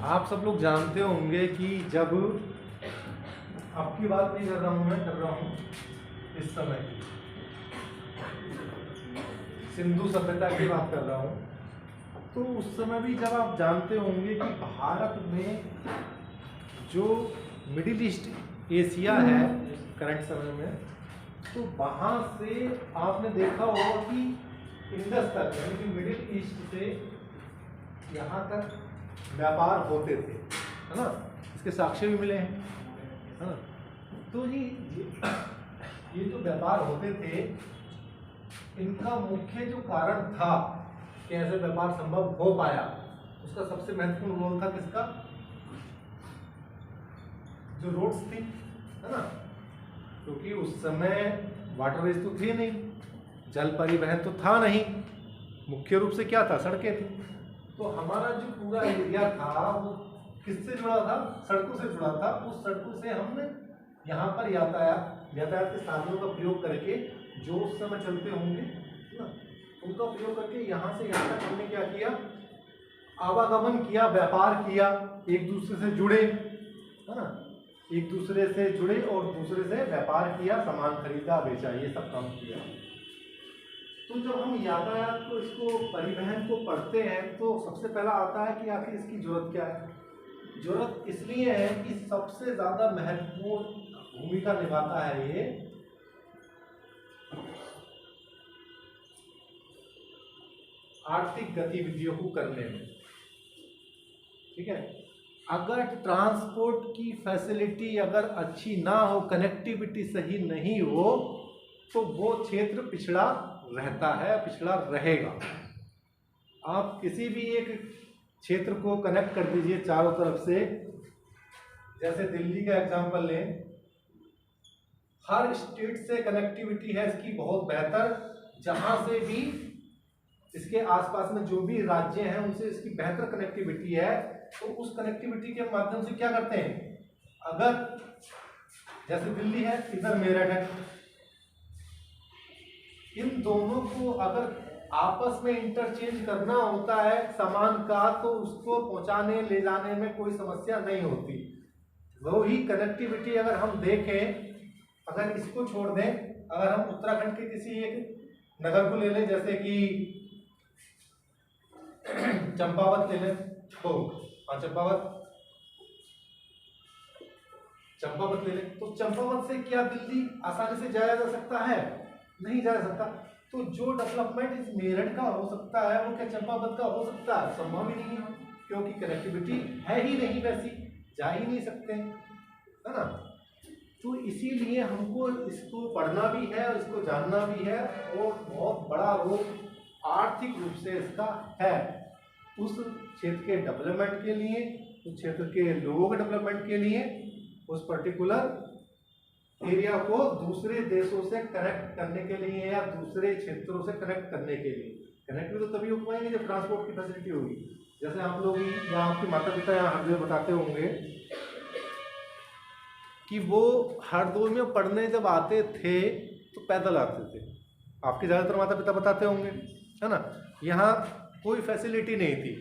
आप सब लोग जानते होंगे कि जब आपकी बात नहीं कर रहा हूँ, मैं कर रहा हूँ इस समय की सिंधु सभ्यता की बात कर रहा हूँ। तो उस समय भी जब आप जानते होंगे कि भारत में जो मिडिल ईस्ट एशिया है करंट समय में, तो वहाँ से आपने देखा होगा कि इंडस तक यानी कि मिडिल ईस्ट से यहाँ तक व्यापार होते थे, है ना। इसके साक्ष्य भी मिले हैं, है ना। तो ये जो व्यापार होते थे, इनका मुख्य जो कारण था कि ऐसे व्यापार संभव हो पाया, उसका सबसे महत्वपूर्ण रोल था किसका? जो रोड्स थी, है ना। क्योंकि उस समय वाटरवेज तो थे नहीं, जल परिवहन तो था नहीं, मुख्य रूप से क्या था? सड़कें थी। तो हमारा जो पूरा एरिया था वो किससे जुड़ा था? सड़कों से जुड़ा था। उस सड़कों से हमने यहाँ पर यातायात के साधनों का प्रयोग करके, जो उस समय चलते होंगे ना, उनका प्रयोग करके यहाँ से यहाँ तक हमने क्या किया? आवागमन किया, व्यापार किया, एक दूसरे से जुड़े, है ना। एक दूसरे से जुड़े और दूसरे से व्यापार किया, सामान खरीदा बेचा, ये सब काम किया। तो जब हम यातायात को, इसको परिवहन को पढ़ते हैं, तो सबसे पहला आता है कि आखिर इसकी जरूरत क्या है। जरूरत इसलिए है कि सबसे ज्यादा महत्वपूर्ण भूमिका निभाता है ये आर्थिक गतिविधियों को करने में, ठीक है। अगर ट्रांसपोर्ट की फैसिलिटी अगर अच्छी ना हो, कनेक्टिविटी सही नहीं हो, तो वो क्षेत्र पिछड़ा रहता है, पिछड़ा रहेगा। आप किसी भी एक क्षेत्र को कनेक्ट कर दीजिए चारों तरफ से, जैसे दिल्ली का एग्जांपल लें, हर स्टेट से कनेक्टिविटी है इसकी बहुत बेहतर, जहां से भी इसके आसपास में जो भी राज्य हैं उनसे इसकी बेहतर कनेक्टिविटी है। तो उस कनेक्टिविटी के माध्यम से क्या करते हैं, अगर जैसे दिल्ली है, इधर मेरठ है, इन दोनों को अगर आपस में इंटरचेंज करना होता है सामान का, तो उसको पहुंचाने ले जाने में कोई समस्या नहीं होती। वो ही कनेक्टिविटी अगर हम देखें, अगर इसको छोड़ दें, अगर हम उत्तराखंड के किसी एक नगर को ले लें, जैसे कि चंपावत ले लें, तो चंपावत ले लें, तो चंपावत से क्या दिल्ली आसानी से जाया जा सकता है? नहीं जा सकता। तो जो डेवलपमेंट इस मेरठ का हो सकता है, वो क्या चंपावत का हो सकता है? संभव ही नहीं है, क्योंकि कनेक्टिविटी है ही नहीं, वैसी जा ही नहीं सकते, है ना। तो इसीलिए हमको इसको पढ़ना भी है और इसको जानना भी है, और बहुत बड़ा रोल आर्थिक रूप से इसका है उस क्षेत्र के डेवलपमेंट के लिए, उस क्षेत्र के लोगों के डेवलपमेंट के लिए, उस पर्टिकुलर एरिया को दूसरे देशों से कनेक्ट करने के लिए या दूसरे क्षेत्रों से कनेक्ट करने के लिए। कनेक्ट भी तो तभी हो पाएंगे जब ट्रांसपोर्ट की फैसिलिटी होगी। जैसे आप लोग या आपके माता पिता यहाँ हरदोई बताते होंगे कि वो हरदोई में पढ़ने जब आते थे तो पैदल आते थे। आपके ज़्यादातर माता पिता बताते होंगे, है ना। यहाँ कोई फैसिलिटी नहीं थी,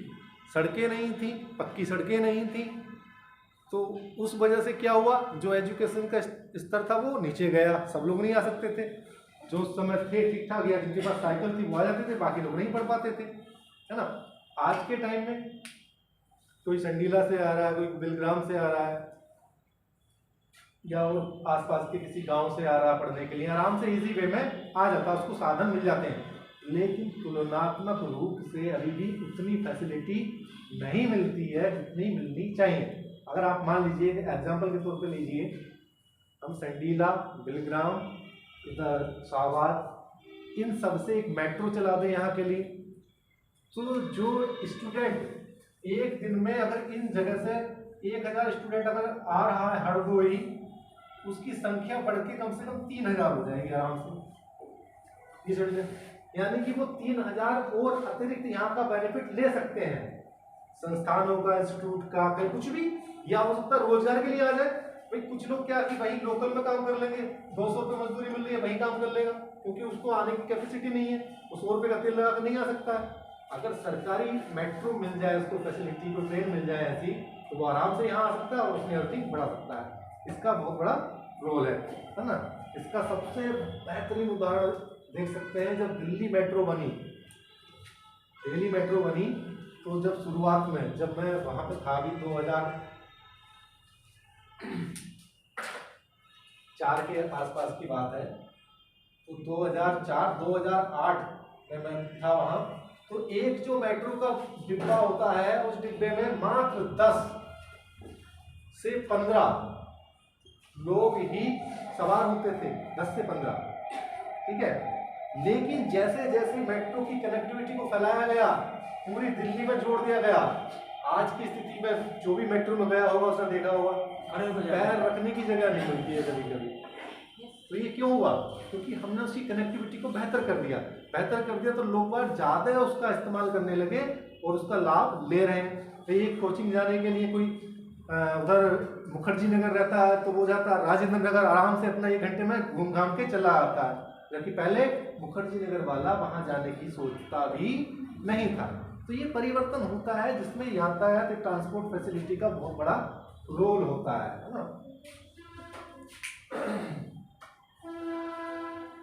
सड़कें नहीं थी, पक्की सड़कें नहीं थी। तो उस वजह से क्या हुआ, जो एजुकेशन का स्तर था वो नीचे गया, सब लोग नहीं आ सकते थे। जो उस समय थे ठीक ठाक, या जिनके पास साइकिल थी वो आ जाते थे, बाकी लोग नहीं पढ़ पाते थे, है ना। आज के टाइम में कोई संडीला से आ रहा है, कोई बिलग्राम से आ रहा है, या वो आसपास के किसी गांव से आ रहा है पढ़ने के लिए, आराम से इजी वे में आ जाता है, उसको साधन मिल जाते हैं। लेकिन तुलनात्मक रूप से अभी भी उतनी फैसिलिटी नहीं मिलती है जितनी मिलनी चाहिए। अगर आप मान लीजिए, एग्जाम्पल के तौर पे लीजिए, हम संडीला, बिलग्राम, इधर शाहबाद, इन सब से एक मेट्रो चला दें यहाँ के लिए, तो जो स्टूडेंट एक दिन में अगर इन जगह से 1000 स्टूडेंट अगर आ रहा है हरदोई, उसकी संख्या बढ़ के कम से कम 3000 हो जाएगी आराम से। यानी कि वो 3000 और अतिरिक्त यहाँ का बेनिफिट ले सकते हैं, संस्थानों का, इंस्टीट्यूट का, फिर कुछ भी, या हो सकता है रोजगार के लिए आ जाए। भाई कुछ लोग क्या कि भाई लोकल में काम कर लेंगे, 200 रुपये मजदूरी मिल रही है, वही काम कर लेगा, क्योंकि उसको आने की कैपेसिटी नहीं है, वो 100 रुपये का तेल लगा कर नहीं आ सकता है। अगर सरकारी मेट्रो मिल जाए उसको फैसिलिटी को, ट्रेन मिल जाए ऐसी, तो वो आराम से यहाँ आ सकता है और अपनी अर्निंग बढ़ा सकता है। इसका बहुत बड़ा रोल है ना। इसका सबसे बेहतरीन उदाहरण देख सकते हैं जब दिल्ली मेट्रो बनी। दिल्ली मेट्रो बनी तो जब शुरुआत में, जब मैं वहाँ पे था भी 2004 के आसपास की बात है, तो 2004-2008 में मैं था वहाँ, तो एक जो मेट्रो का डिब्बा होता है उस डिब्बे में मात्र 10 से 15 लोग ही सवार होते थे, 10 से 15, ठीक है। लेकिन जैसे जैसे मेट्रो की कनेक्टिविटी को फैलाया गया, पूरी दिल्ली में जोड़ दिया गया, आज की स्थिति में जो भी मेट्रो में गया होगा उसने देखा होगा पैर रखने की जगह नहीं मिलती है कभी कभी। तो ये क्यों हुआ? क्योंकि हमने उसकी कनेक्टिविटी को बेहतर कर दिया। बेहतर कर दिया तो लोग बार ज़्यादा उसका इस्तेमाल करने लगे और उसका लाभ ले रहे हैं। तो एक कोचिंग जाने के लिए कोई उधर मुखर्जी नगर रहता है तो वो जाता है राजेंद्र नगर, आराम से अपना 1 घंटे में घूम घाम के चला आता है, जबकि पहले मुखर्जी नगर वाला वहाँ जाने की सोचता भी नहीं था। तो ये परिवर्तन होता है जिसमें यातायात ट्रांसपोर्ट फैसिलिटी का बहुत बड़ा रोल होता है ना।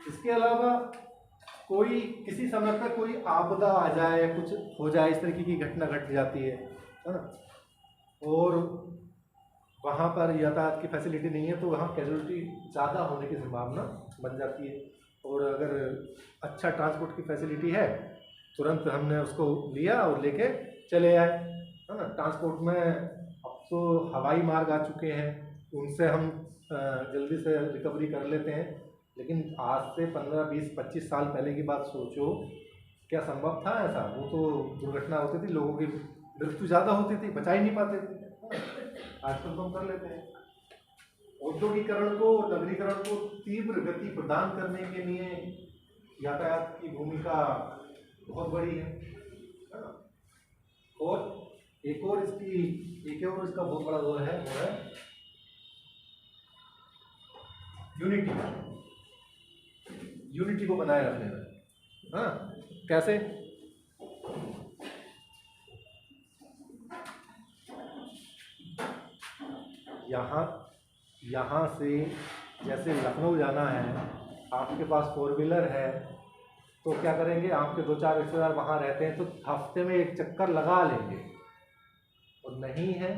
इसके अलावा कोई किसी समय पर कोई आपदा आ जाए, कुछ हो जाए, इस तरीके की घटना घट जाती है ना, और वहाँ पर यातायात की फैसिलिटी नहीं है तो वहाँ कैजुअलिटी ज़्यादा होने की संभावना बन जाती है। और अगर अच्छा ट्रांसपोर्ट की फैसिलिटी है, तुरंत हमने उसको लिया और लेके चले आए, है ना। ट्रांसपोर्ट में अब तो हवाई मार्ग आ चुके हैं, उनसे हम जल्दी से रिकवरी कर लेते हैं। लेकिन आज से 15, 20, 25 साल पहले की बात सोचो, क्या संभव था ऐसा? वो तो दुर्घटना होती थी, लोगों की मृत्यु ज़्यादा होती थी, बचा ही नहीं पाते थे। आजकल तो हम कर लेते हैं। औद्योगिकरण को, नगरीकरण को तीव्र गति प्रदान करने के लिए यातायात की भूमिका बहुत बड़ी है। और एक और इसका बहुत बड़ा रोल है, वो है यूनिटी को बनाए रखने में। हाँ, कैसे? यहाँ से जैसे लखनऊ जाना है, आपके पास 4 व्हीलर है तो क्या करेंगे, आपके 2-4 रिश्तेदार वहाँ रहते हैं तो हफ्ते में एक चक्कर लगा लेंगे। और नहीं है,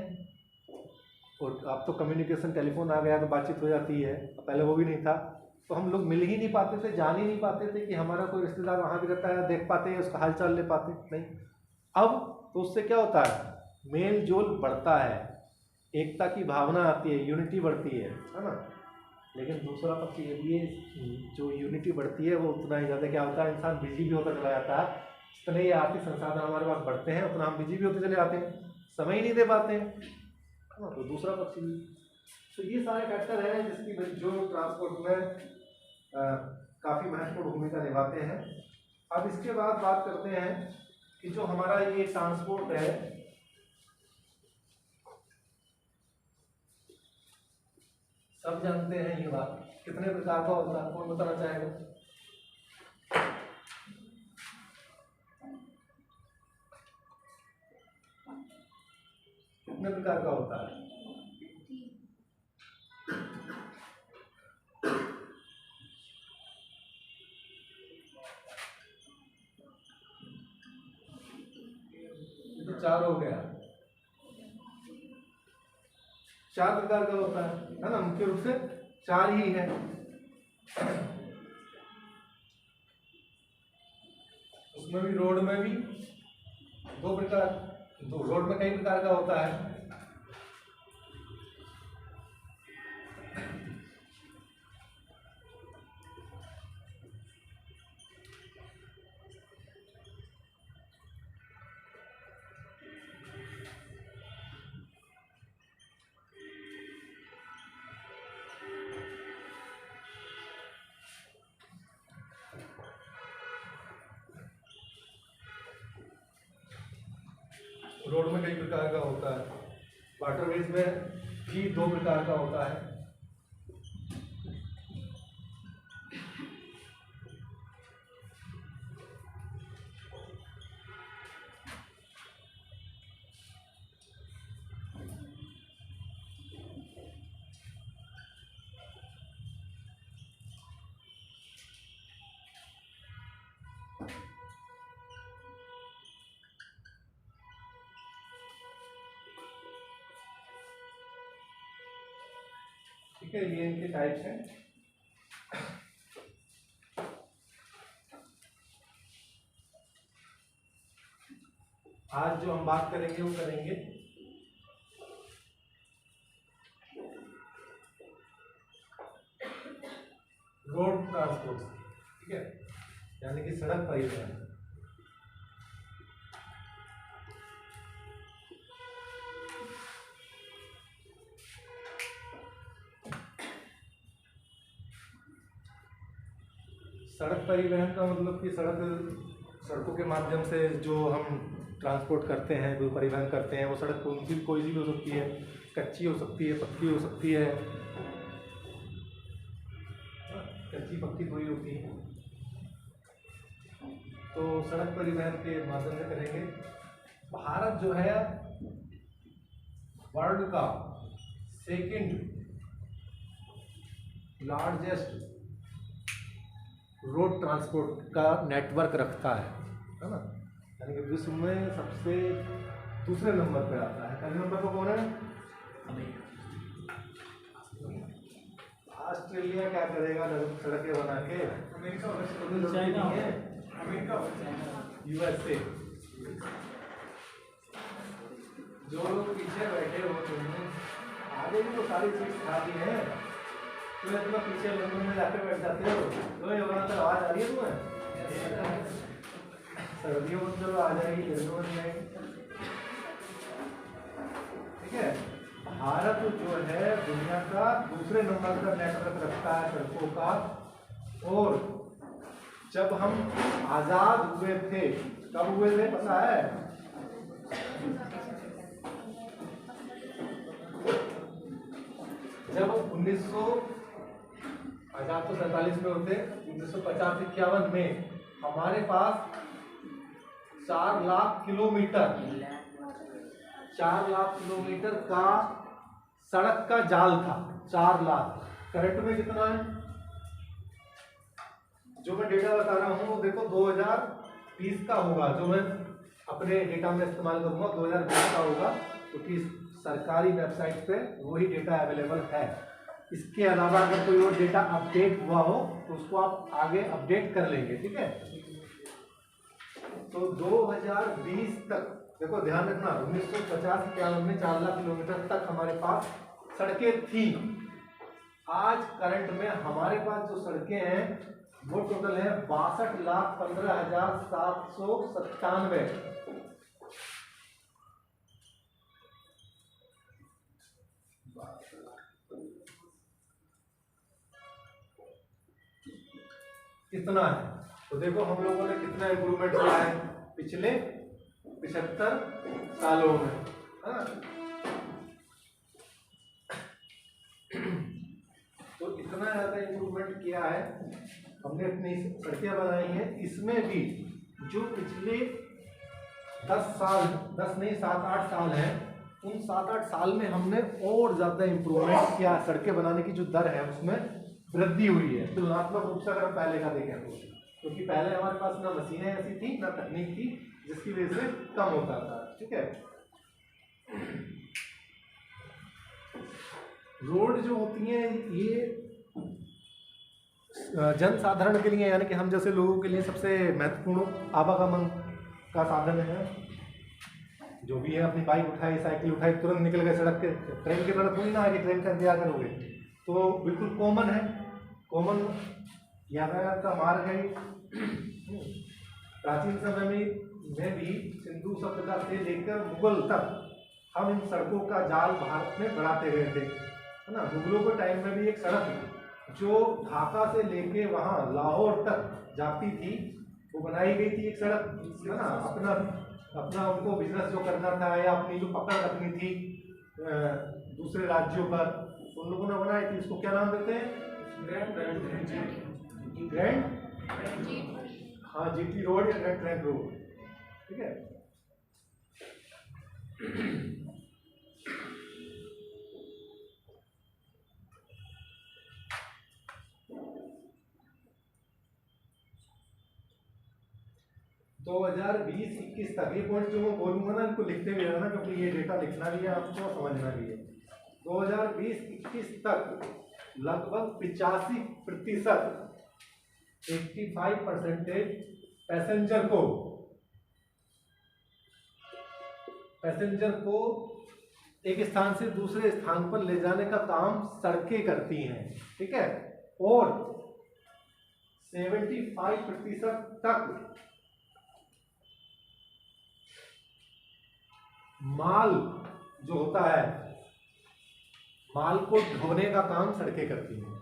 और अब तो कम्युनिकेशन टेलीफोन आ गया तो बातचीत हो जाती है, पहले वो भी नहीं था, तो हम लोग मिल ही नहीं पाते थे, जान ही नहीं पाते थे कि हमारा कोई रिश्तेदार वहाँ भी रहता है, देख पाते हैं, उसका हालचाल ले पाते नहीं। अब तो उससे क्या होता है, मेल जोल बढ़ता है, एकता की भावना आती है, यूनिटी बढ़ती है ना। लेकिन दूसरा पक्ष ये भी है, जो यूनिटी बढ़ती है वो उतना ही ज़्यादा क्या होता है, इंसान बिजी भी होता चला जाता है। जितने ये आर्थिक संसाधन हमारे पास बढ़ते हैं उतना हम बिजी भी होते चले जाते हैं, समय ही नहीं दे पाते हैं, तो दूसरा पक्ष भी। तो ये सारे फैक्टर हैं जिसकी जो ट्रांसपोर्ट में काफ़ी महत्वपूर्ण भूमिका निभाते हैं। अब इसके बाद बात करते हैं कि जो हमारा ये ट्रांसपोर्ट है, सब जानते हैं ये बात, कितने प्रकार का होता है, कौन बताना चाहेगा? कितने प्रकार का होता है? तो 4 हो गया, 4 प्रकार का होता है ना, मुख्य रूप से 4 ही है। उसमें भी, रोड में भी 2 प्रकार, तो रोड में कई प्रकार का होता है। रोड में कई प्रकार का होता है, वाटरवेज में भी 2 प्रकार का होता है। ठीक है, ये इनके टाइप्स हैं। आज जो हम बात करेंगे वो करेंगे रोड ट्रांसपोर्ट, ठीक है, यानी कि सड़क परिवहन। सड़क परिवहन का मतलब कि सड़कों के माध्यम से जो हम ट्रांसपोर्ट करते हैं, जो परिवहन करते हैं, वो सड़क कोई सी भी हो सकती है, कच्ची हो सकती है, पक्की हो सकती है, कच्ची पक्की कोई होती है। तो सड़क परिवहन के माध्यम से करेंगे। भारत जो है वर्ल्ड का सेकंड लार्जेस्ट रोड ट्रांसपोर्ट का नेटवर्क रखता है ना, यानी कि विश्व में सबसे दूसरे नंबर पे आता है। पहले नंबर पर कौन है? ऑस्ट्रेलिया क्या करेगा सड़कें बना के? अमेरिका है, अमेरिका, यूएसए। जो लोग पीछे बैठे हो, तुमने आगे भी तो सारी चीज खाती है, तुम्हें तुम्हें पीछे लंदन में जाके बैठ जाते हो। तो ये वहाँ तक आवाज आ रही है तुम्हें? सर्दियों में चलो आ जाएगी, गर्मियों में नहीं आएगी। ठीक है, भारत जो है दुनिया का दूसरे नंबर का नेटवर्क रखता है सड़कों का। और जब हम आजाद हुए थे, कब हुए थे पता है? जब 1947 में होते, 1950-51 में हमारे पास 4 लाख किलोमीटर का सड़क का जाल था। 4 लाख। करंट में कितना है? जो मैं डेटा बता रहा हूँ देखो 2020 का होगा, जो मैं अपने डेटा में इस्तेमाल करूंगा 2020 का होगा, क्योंकि सरकारी वेबसाइट पे वही डेटा अवेलेबल है। इसके अलावा अगर कोई और डेटा अपडेट हुआ हो तो उसको आप आगे अपडेट कर लेंगे, ठीक है। तो 2020 तक देखो, ध्यान रखना, 1950-51 में 4 लाख किलोमीटर तक हमारे पास सड़कें थी। आज करंट में हमारे पास जो सड़कें हैं वो टोटल है 62,15,797। कितना है? तो देखो हम लोगों ने कितना इंप्रूवमेंट किया है पिछले 75 सालों में, है ना। तो इतना ज्यादा इंप्रूवमेंट किया है हमने, अपनी सड़कें बनाई हैं। इसमें भी जो पिछले 7-8 साल हैं, उन 7-8 साल में हमने और ज्यादा इंप्रूवमेंट किया। सड़कें बनाने की जो दर है उसमें वृद्धि हुई है तुलनात्मक रूप से, अगर पहले का देखें तो। क्योंकि पहले हमारे पास ना मशीनें ऐसी थी, ना तकनीक थी, जिसकी वजह से कम होता था, ठीक है। रोड जो होती हैं ये जन साधारण के लिए, यानी कि हम जैसे लोगों के लिए सबसे महत्वपूर्ण आवागमन का साधन है। जो भी है अपनी बाइक उठाई, साइकिल उठाई, तुरंत निकल गए सड़क के। ट्रेन की तरह थोड़ी ना है कि ट्रेन का इंतजार करोगे। तो बिल्कुल कॉमन है, कॉमन यातायात का मार्ग है। प्राचीन समय में भी सिंधु सभ्यता से लेकर मुगल तक हम इन सड़कों का जाल भारत में बढ़ाते गए थे, है ना। मुगलों के टाइम में भी एक सड़क जो ढाका से लेके वहाँ लाहौर तक जाती थी, वो बनाई गई थी एक सड़क, है ना। अपना उनको बिजनेस जो करना था या अपनी जो पकड़ रखनी थी दूसरे राज्यों पर, उन लोगों ने बनाई थी। इसको क्या नाम देते हैं? ग्रैंड, हाँ, जीटी रोड या ग्रैंड ट्रैंक रोड, ठीक है। तो 2020-21 तक ये पॉइंट जो मैं बोलूंगा ना, इनको लिखते हुए रहना, क्योंकि ये डेटा लिखना भी है आपको, समझना भी है। 2020-21 तक लगभग 85%, 85% पैसेंजर को एक स्थान से दूसरे स्थान पर ले जाने का काम सड़कें करती हैं, ठीक है। और 75% तक माल जो होता है, माल को ढोने का काम सड़कें करती हैं।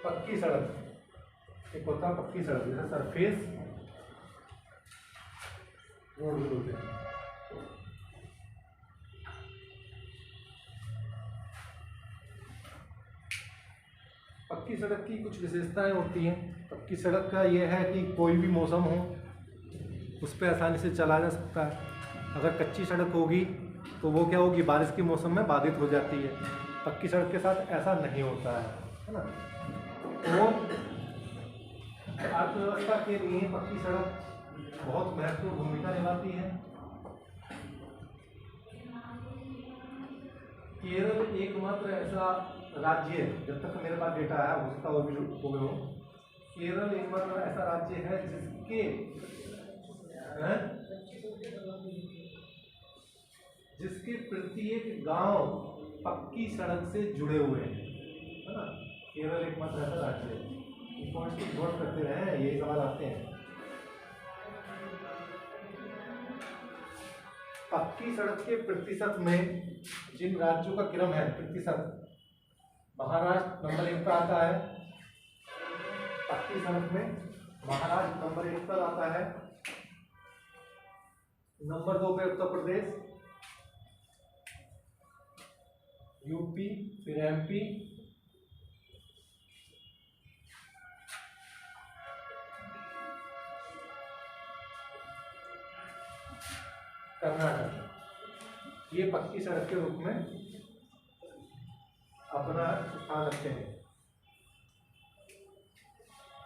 पक्की सड़क, एक होता है पक्की सड़क, जैसे सरफेस रोड भी होते हैं। पक्की सड़क की कुछ विशेषताएं होती हैं। पक्की सड़क का यह है कि कोई भी मौसम हो उस पर आसानी से चला जा सकता है। अगर कच्ची सड़क होगी तो वो क्या होगी, बारिश के मौसम में बाधित हो जाती है। पक्की सड़क के साथ ऐसा नहीं होता है ना। और अर्थव्यवस्था के लिए पक्की सड़क बहुत महत्वपूर्ण भूमिका निभाती है। केरल एकमात्र ऐसा राज्य है, जब तक मेरे पास डेटा है, हो सकता और भी हो, केरल एकमात्र ऐसा राज्य है जिसके प्रत्येक गांव पक्की सड़क से जुड़े हुए हैं, है ना। केरल एकमात्र ऐसा राज्य है। नोट करते रहे, यही सवाल आते हैं। पक्की सड़क के प्रतिशत में जिन राज्यों का क्रम है प्रतिशत, महाराष्ट्र नंबर 1 पर आता है। पक्की सड़क में महाराष्ट्र नंबर 1 पर आता है। नंबर 2 पे उत्तर प्रदेश, यूपी, फिर एमपी, कर्नाटक। ये पक्की सड़क के रूप में अपना स्थान रखते हैं।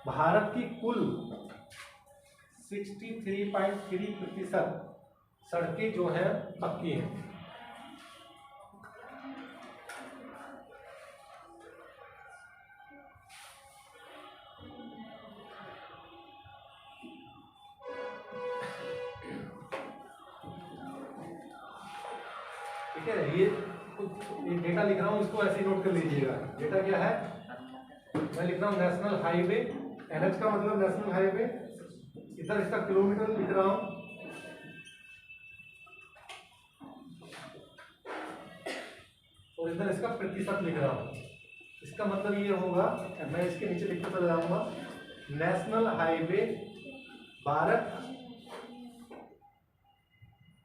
भारत की कुल 63.3% सड़कें जो हैं पक्की हैं। ठीक है, ये डेटा लिख रहा हूँ, इसको ऐसे ही नोट कर लीजिएगा। डेटा क्या है, मैं लिख रहा हूँ नेशनल हाईवे, एनएच का मतलब नेशनल हाईवे, इधर इसका किलोमीटर लिख रहा हूँ, और इधर इसका प्रतिशत लिख रहा हूँ। इसका मतलब ये होगा, मैं इसके नीचे लिखते चला जाऊंगा, नेशनल हाईवे भारत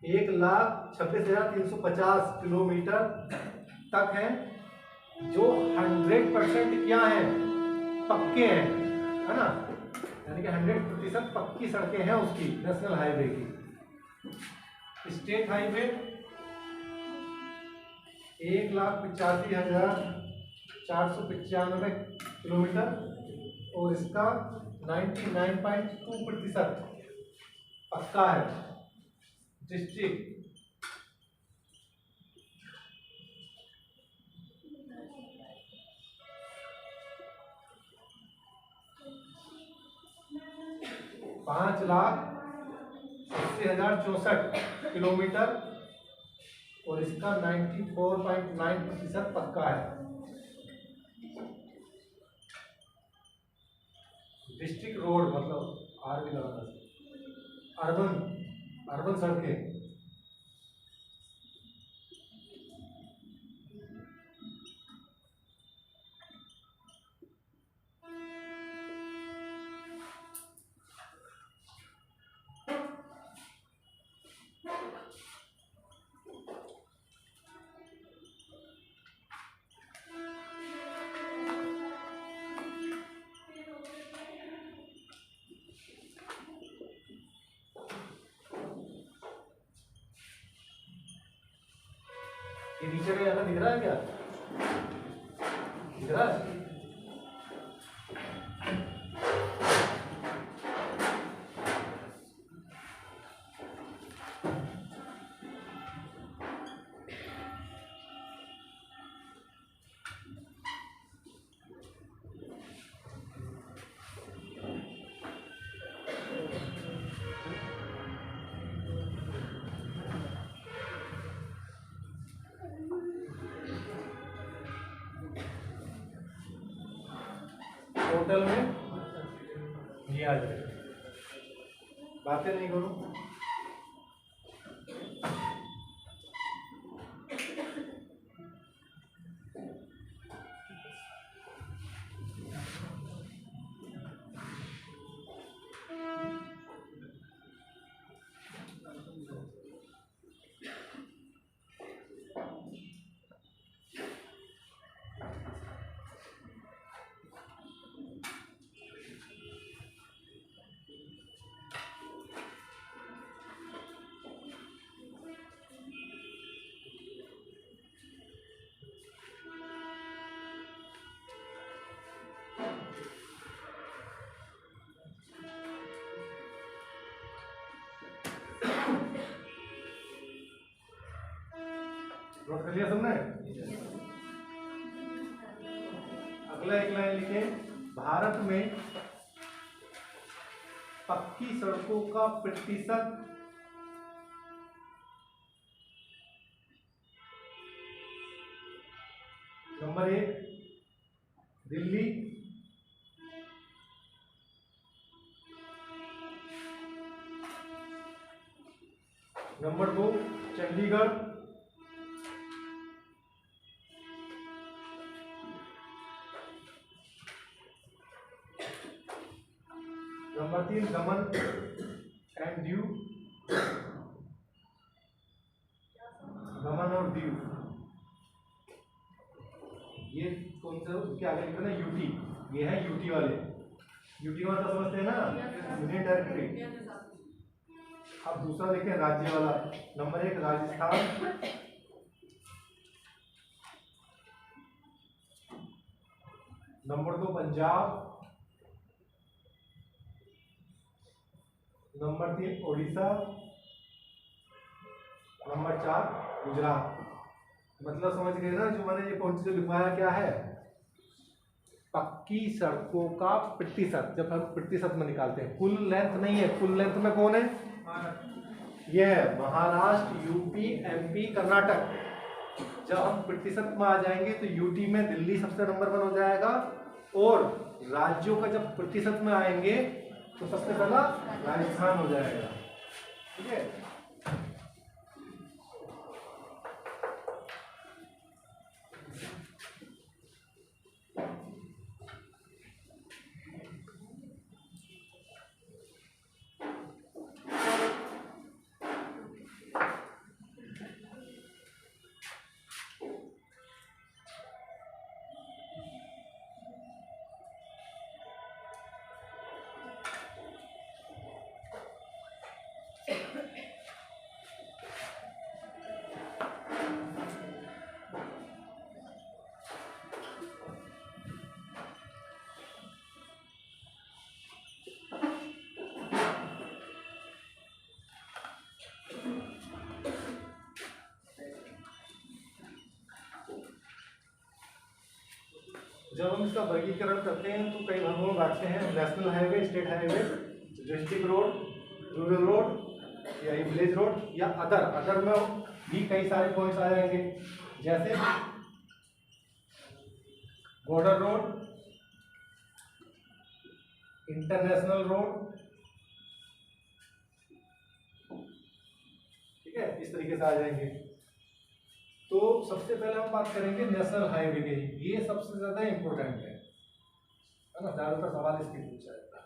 1,26,350 किलोमीटर तक है, जो 100% क्या है, पक्के हैं, है ना। यानी कि 100% पक्की सड़कें हैं उसकी, नेशनल हाईवे की। स्टेट हाईवे 1,85,495 किलोमीटर, और इसका 99.2% पक्का है। डिस्ट्रिक्ट 5,80,064 किलोमीटर, और इसका 94.9% पक्का है। डिस्ट्रिक्ट रोड मतलब आर भी लगाना, अर्बन सड़कें ये नीचे में यहाँ दिख रहा है क्या? दिख रहा है? टोटल में ये आ जाएगा। बातें नहीं करो। नोट कर लिया सबने? अगला एक लाइन लिखे, भारत में पक्की सड़कों का प्रतिशत number 1 Delhi, number 2 Chandigarh, number 3 Daman and Diu, दमन और दीव। ये कौन सा उसके आगे लिखा ना यूटी, ये है यूटी वाले। यूटी वाला समझते हैं ना, यूनियन टेरिटरी। अब दूसरा देखें राज्य वाला, number 1 Rajasthan, number 2 Punjab, number 3 Orissa, number 4 Gujarat. मतलब समझ गए ना, जो मैंने ये पॉइंट जो लिखवाया क्या है? पक्की सड़कों का प्रतिशत। जब हम प्रतिशत में निकालते हैं, कुल लेंथ नहीं है। कुल लेंथ में कौन है? ये है महाराष्ट्र, यूपी, एमपी, कर्नाटक। जब हम प्रतिशत में आ जाएंगे तो यूटी में दिल्ली सबसे नंबर 1 हो जाएगा, और राज्यों का जब प्रतिशत में आएंगे तो सबसे पहला राजस्थान हो जाएगा। ठीक है? जब हम इसका वर्गीकरण करते हैं तो कई भागों में बांटते हैं। National highway, state highway, district road, rural road या विलेज रोड, या अदर। अदर में भी कई सारे पॉइंट्स आ जाएंगे, जैसे बॉर्डर रोड, इंटरनेशनल रोड। ठीक है, इस तरीके से आ जाएंगे। तो सबसे पहले हम बात करेंगे नेशनल हाईवे की। ये सबसे ज्यादा इंपॉर्टेंट है ना, ज्यादातर सवाल इसकी पूछा जाता है।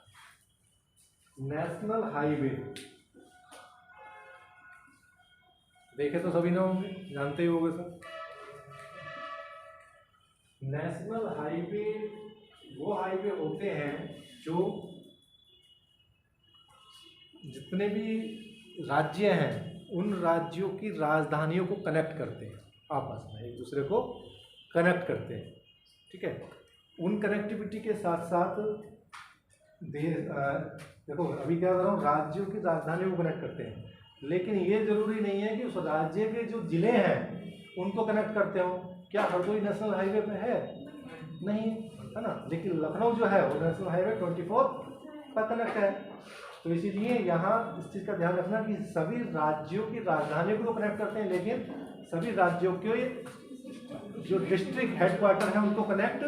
नेशनल हाईवे देखे तो सभी ना होंगे, जानते ही होंगे सब। नेशनल हाईवे वो हाईवे होते हैं जो जितने भी राज्य हैं उन राज्यों की राजधानियों को कनेक्ट करते हैं। आपस में एक दूसरे को कनेक्ट करते हैं, ठीक है। उन कनेक्टिविटी के साथ साथ देखो अभी क्या कर रहा हूँ, राज्यों की राजधानी को कनेक्ट करते हैं, लेकिन ये जरूरी नहीं है कि उस राज्य के जो जिले हैं उनको कनेक्ट करते हो। क्या हरदोई नेशनल हाईवे पे है? नहीं है ना, लेकिन लखनऊ जो है वो नेशनल हाईवे 24 पर कनेक्ट है। तो इसीलिए यहाँ इस चीज़ का ध्यान रखना कि सभी राज्यों की राजधानी को तो कनेक्ट करते हैं, लेकिन सभी राज्यों के जो डिस्ट्रिक्ट हेडक्वार्टर है उनको कनेक्ट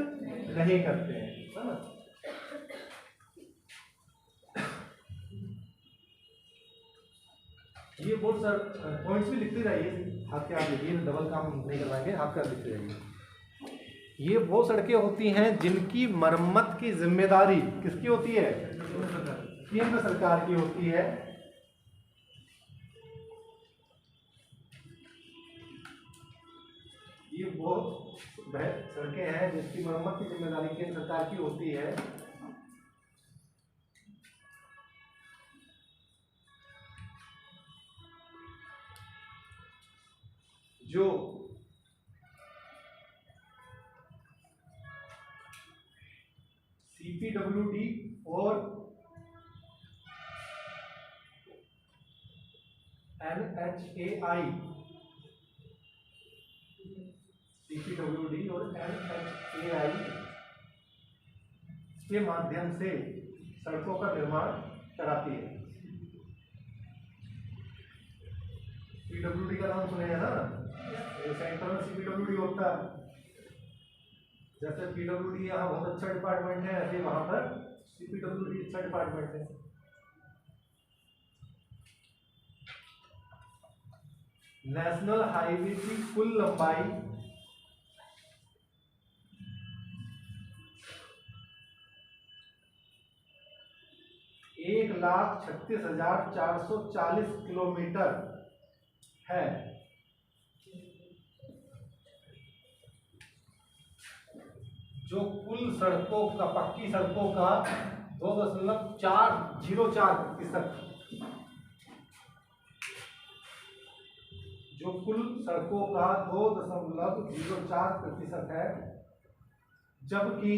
नहीं करते हैं, है ना। ये बहुत सारे पॉइंट्स भी लिखते जाइए, हाथ के आप लिखिए, डबल काम नहीं करवाएंगे, हाथ का लिखते जाइए। ये वो सड़कें होती हैं जिनकी मरम्मत की जिम्मेदारी किसकी होती है? केंद्र सरकार की होती है। ये वो सड़कें हैं जिसकी मरम्मत की जिम्मेदारी केंद्र सरकार की होती है। जो CPWD और NHAI, CPWD और NHAI के माध्यम से सड़कों का निर्माण कराती है। CPWD का नाम सुने हैं ना, सेंटर में CPWD होता है। जैसे PWD यहाँ बहुत अच्छा डिपार्टमेंट है, ऐसे वहां पर CPWD अच्छा डिपार्टमेंट है। नेशनल हाईवे की कुल लंबाई 1,36,440 किलोमीटर है। जो कुल सड़कों का, पक्की सड़कों का 2.404%, जो कुल सड़कों का 2.04% है, जबकि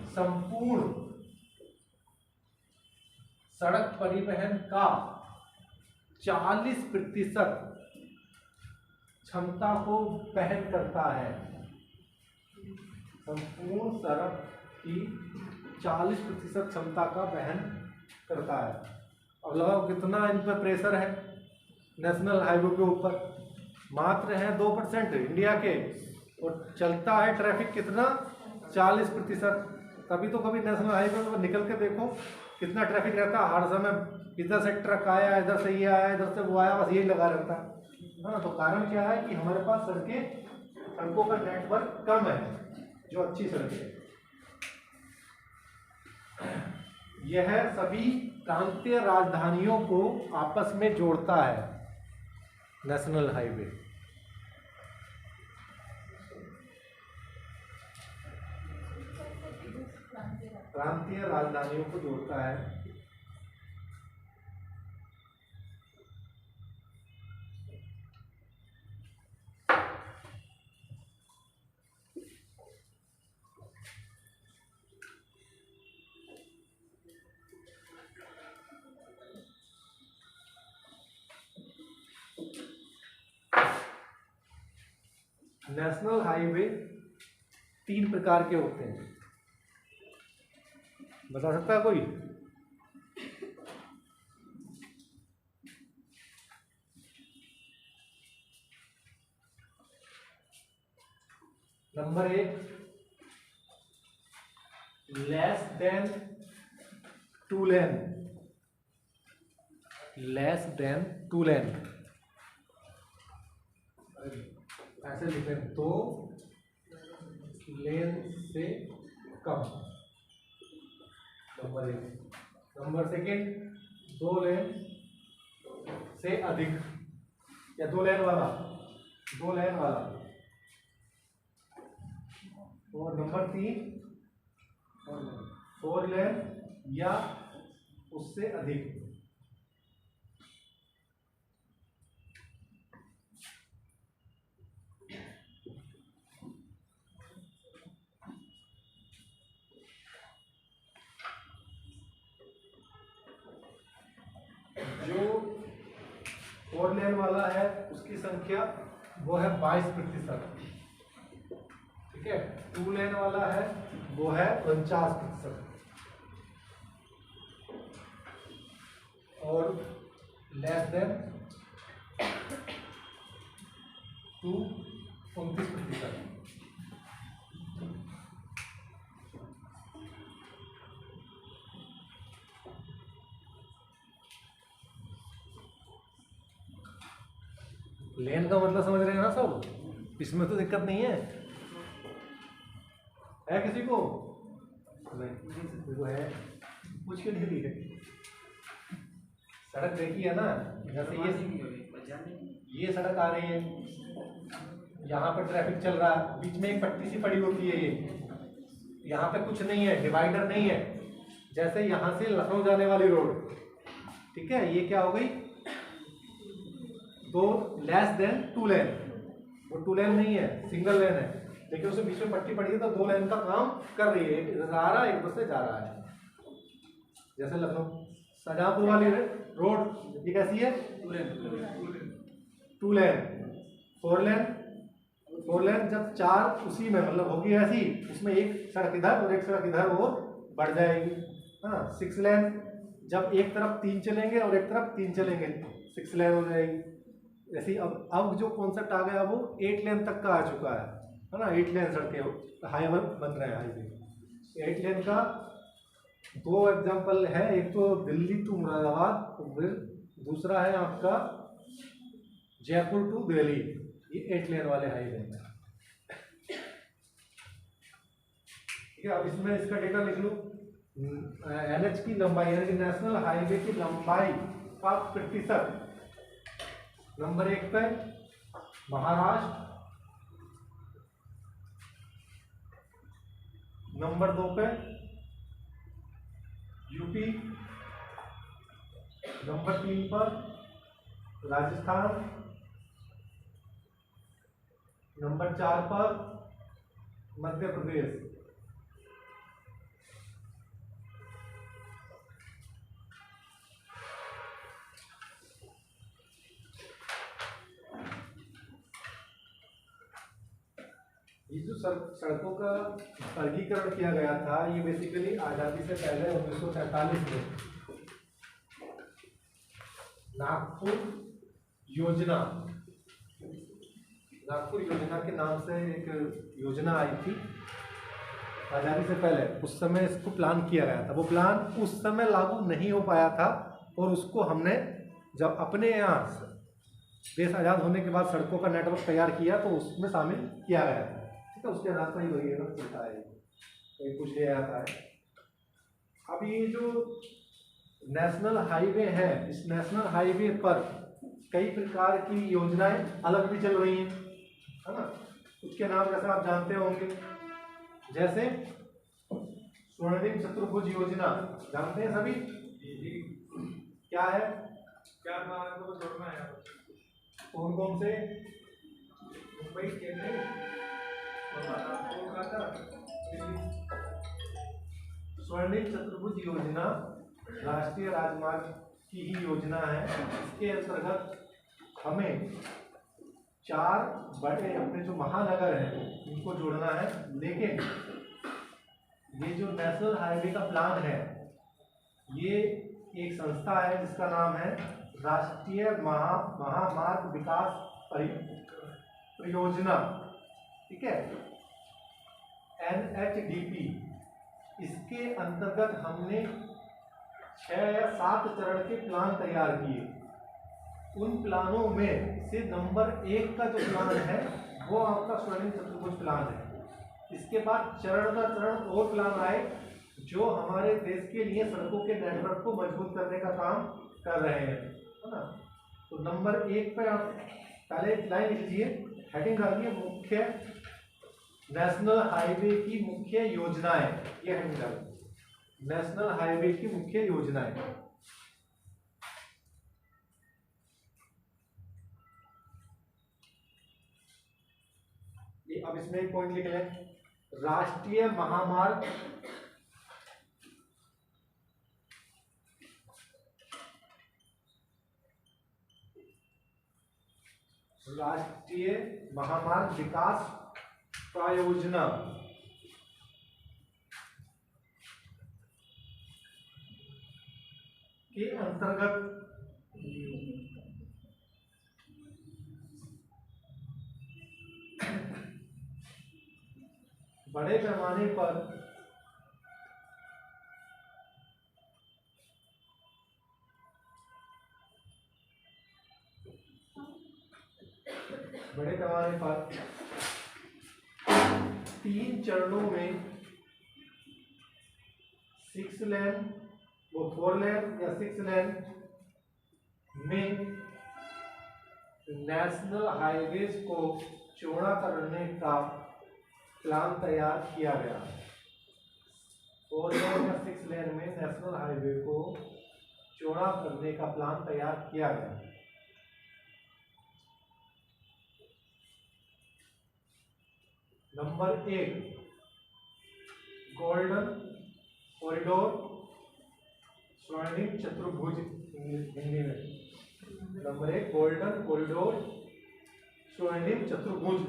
संपूर्ण सड़क परिवहन का 40% क्षमता को वहन करता है। संपूर्ण सड़क की 40% क्षमता का वहन करता है। अब लगाओ कितना इन पर प्रेशर है नेशनल हाईवे के ऊपर, मात्र है 2% इंडिया के, और चलता है ट्रैफिक कितना 40%। तभी तो कभी नेशनल हाईवे पर निकल के देखो कितना ट्रैफिक रहता है, हर समय इधर से ट्रक आया, इधर से ये आया, इधर से वो आया, बस यही लगा रहता है ना। तो कारण क्या है कि हमारे पास सड़कों का नेटवर्क कम है। जो अच्छी सड़कें, यह सभी प्रांतीय राजधानियों को आपस में जोड़ता है नेशनल हाईवे। प्रांतीय राजधानियों को जोड़ता है। नेशनल हाईवे 3 प्रकार के होते हैं, बता सकता है कोई? नंबर 1, लेस देन 2 लेन। लेस देन 2 लेन, ऐसे लिखे 2 लेन से कम, नंबर 1। नंबर 2, 2 लेन से अधिक, या 2 लेन वाला, 2 लेन वाला। और नंबर 3, 4 लेन या उससे अधिक। जो 4 लेन वाला है उसकी संख्या वो है 22%। ठीक है, 2 लेन वाला है वो है 49%। और लेस देन 2 29%। लेन का मतलब समझ रहे हैं ना सब, इसमें तो दिक्कत नहीं है किसी को? नहीं, वो है कुछ क्यों नहीं है। सड़क देखी है ना, जैसे ये सड़क आ रही है, यहाँ पर ट्रैफिक चल रहा है, बीच में एक पट्टी सी पड़ी होती है, ये यहाँ पे कुछ नहीं है, डिवाइडर नहीं है। जैसे यहाँ से लखनऊ जाने वाली रोड, ठीक है, ये क्या हो गई, तो लेस देन 2 लेन, वो 2 लेन नहीं है, सिंगल लेन है, लेकिन उसके बीच में पट्टी पड़ी है तो 2 लेन का काम कर रही है, एक इधर आ रहा है एक उधर से जा रहा है। जैसे लखनऊ शाहजहांपुर वाली रोड ये कैसी है, 2 लेन 4 लेन जब 4 उसी में मतलब होगी ऐसी, उसमें एक सड़क इधर और एक सड़क इधर वो बढ़ जाएगी। हाँ, 6 लेन जब एक तरफ 3 चलेंगे और एक तरफ 3 चलेंगे, 6 लेन हो जाएगी। ऐसे अब जो कॉन्सेप्ट आ गया वो 8 लेन तक का आ चुका है ना, 8 लेन सड़कें हाईवे बन रहे हैं, हाईवे 8 लेन का 2 एग्जांपल है, एक तो दिल्ली टू मुरादाबाद, फिर दूसरा है आपका जयपुर टू दिल्ली, ये 8 लेन वाले हाईवे हैं। ठीक है, अब इसमें इसका डेटा लिख लूँ, NH की लंबाई यानी कि नेशनल हाईवे की लंबाई का प्रतिशत, नंबर 1 पे महाराष्ट्र, नंबर 2 पे यूपी, नंबर 3 पर राजस्थान, नंबर 4 पर मध्य प्रदेश। ये जो सड़कों का वर्गीकरण किया गया था, ये बेसिकली आज़ादी से पहले 1947 में नागपुर योजना के नाम से एक योजना आई थी आज़ादी से पहले, उस समय इसको प्लान किया गया था। वो प्लान उस समय लागू नहीं हो पाया था और उसको हमने जब अपने यहाँ देश आज़ाद होने के बाद सड़कों का नेटवर्क तैयार किया तो उसमें शामिल किया गया था। ठीक है, उसके आधार पर ही वर्गीकरण चलता है, कहीं कुछ ले आता है। अब ये जो नेशनल हाईवे है, इस नेशनल हाईवे पर कई प्रकार की योजनाएं अलग भी चल रही हैं, है ना। उसके नाम जैसे आप जानते होंगे, जैसे स्वर्णिम चतुर्भुज योजना, जानते हैं सभी, क्या है, क्या नाम है, तो जोड़ना है कौन कौन से, मुंबई, चेन्नई, कोलकाता। स्वर्णिम चतुर्भुज योजना राष्ट्रीय राजमार्ग की ही योजना है। इसके अंतर्गत हमें 4 बड़े अपने जो महानगर हैं इनको जोड़ना है, लेकिन ये जो नेशनल हाईवे का प्लान है, ये एक संस्था है जिसका नाम है राष्ट्रीय महामार्ग विकास परियोजना, ठीक है, NHDP। इसके अंतर्गत हमने 6 या 7 चरण के प्लान तैयार किए। उन प्लानों में से नंबर 1 का जो प्लान है वो आपका स्वर्णिम चतुर्भुज प्लान है। इसके बाद चरण का चरण और प्लान आए जो हमारे देश के लिए सड़कों के नेटवर्क को मजबूत करने का काम कर रहे हैं, है ना। तो नंबर 1 पे आप पहले लाइन लिख लीजिए, हेडिंग डालिए मुख्य नेशनल हाईवे की मुख्य योजनाएं, ये हेडिंग डालिए। नेशनल हाईवे की मुख्य योजनाएं। ये अब इसमें एक पॉइंट लिख लें, राष्ट्रीय महामार्ग विकास प्रायोजना के अंतर्गत बड़े पैमाने पर तीन चरणों में 6 लेन, वो 4 लेन या 6 लेन में नेशनल हाईवेज को चौड़ा करने का प्लान तैयार किया गया। 4 लेन या 6 लेन में नेशनल हाईवे को चौड़ा करने का प्लान तैयार किया गया। नंबर 1 गोल्डन कॉरिडोर, स्वर्णिम चतुर्भुज हिंदी में। नंबर 1 गोल्डन कॉरिडोर, स्वर्णिम चतुर्भुज।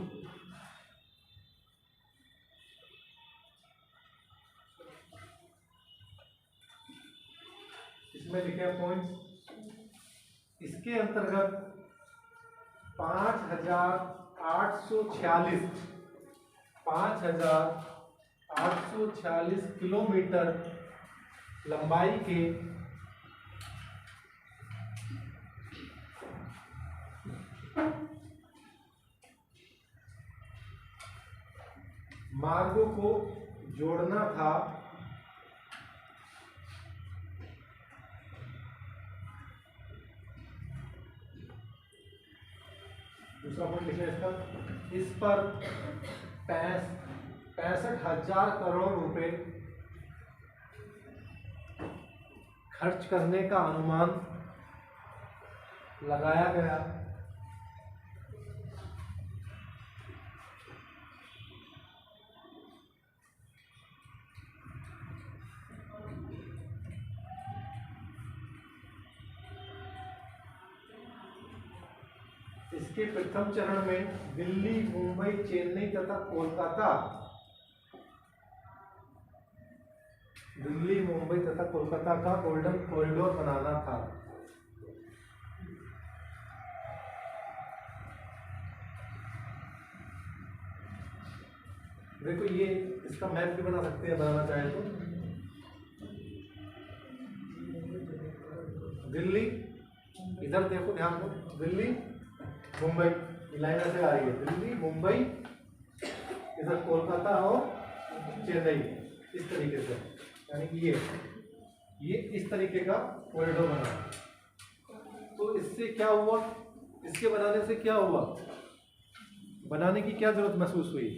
इसमें लिखे पॉइंट्स। इसके अंतर्गत 5,846 किलोमीटर लंबाई के मार्गों को जोड़ना था। दूसरा पॉइंट लिखना इसका, इस पर 65,000 करोड़ रुपए खर्च करने का अनुमान लगाया गया। इसके प्रथम चरण में दिल्ली, मुंबई, चेन्नई तथा कोलकाता का गोल्डन कॉरिडोर बनाना था। देखो ये इसका मैप भी बना सकते हैं, बनाना चाहे तो। दिल्ली, इधर देखो ध्यान दो, दिल्ली मुंबई लाइन ऐसे आ रही है, दिल्ली मुंबई, इधर कोलकाता और चेन्नई, इस तरीके से, यानी कि ये इस तरीके का कॉरिडोर बना। तो इससे क्या हुआ, इसके बनाने से क्या हुआ, बनाने की क्या जरूरत महसूस हुई?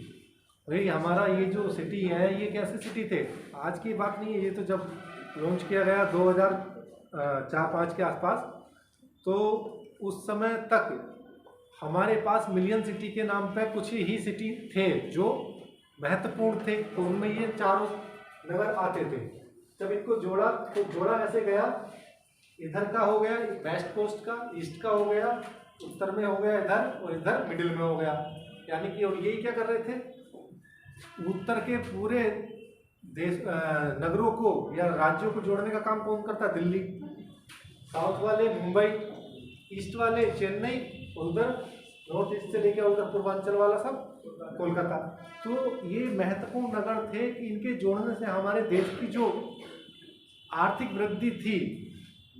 भाई हमारा ये जो सिटी है ये कैसे सिटी थे, आज की बात नहीं है, ये तो जब लॉन्च किया गया 2004-5 के आसपास, तो उस समय तक हमारे पास मिलियन सिटी के नाम पे कुछ ही सिटी थे जो महत्वपूर्ण थे, तो उनमें ये चारों नगर आते थे। जब इनको जोड़ा तो जोड़ा ऐसे गया, इधर का हो गया वेस्ट कोस्ट का, ईस्ट का हो गया, उत्तर में हो गया इधर, और इधर मिडिल में हो गया। यानी कि और यही क्या कर रहे थे, उत्तर के पूरे देश नगरों को या राज्यों को जोड़ने का काम कौन करता? दिल्ली। साउथ वाले मुंबई, ईस्ट वाले चेन्नई, उधर नॉर्थ ईस्ट से लेकर उधर पूर्वांचल वाला सब कोलकाता। तो ये महत्वपूर्ण नगर थे कि इनके जोड़ने से हमारे देश की जो आर्थिक वृद्धि थी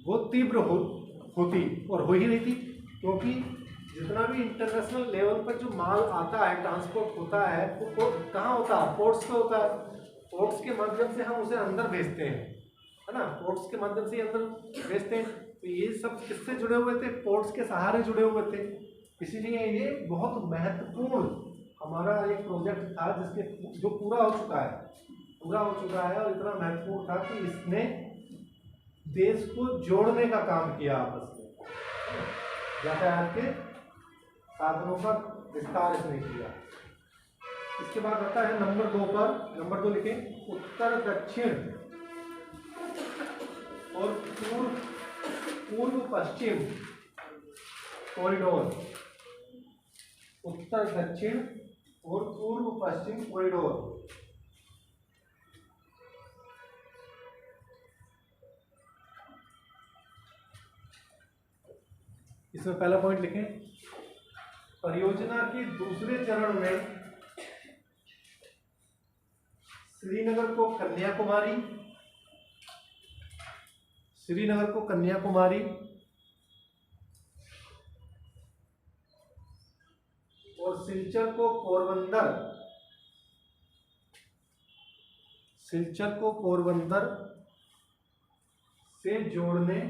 वो तीव्र होती, और हो ही रही थी, क्योंकि जितना भी इंटरनेशनल लेवल पर जो माल आता है, ट्रांसपोर्ट होता है, वो कहाँ होता है? पोर्ट्स पे होता है। पोर्ट्स के माध्यम से हम उसे अंदर भेजते हैं, है ना, पोर्ट्स के माध्यम से अंदर भेजते हैं। तो ये सब किससे जुड़े हुए थे? पोर्ट्स के सहारे जुड़े हुए थे। इसीलिए ये बहुत महत्वपूर्ण हमारा एक प्रोजेक्ट था, जो पूरा हो चुका है। पूरा हो चुका है और इतना महत्वपूर्ण था कि इसने देश को जोड़ने का काम किया आपस में, यातायात के साधनों का विस्तार इसने किया। इसके बाद आता है नंबर 2 पर, नंबर 2 लिखें, उत्तर दक्षिण और पूर्व पश्चिम कॉरिडोर। उत्तर दक्षिण और पूर्व पश्चिम कॉरिडोर। इसमें पहला पॉइंट लिखें, परियोजना के दूसरे चरण में श्रीनगर को कन्याकुमारी और सिलचर को पोरबंदर से जोड़ने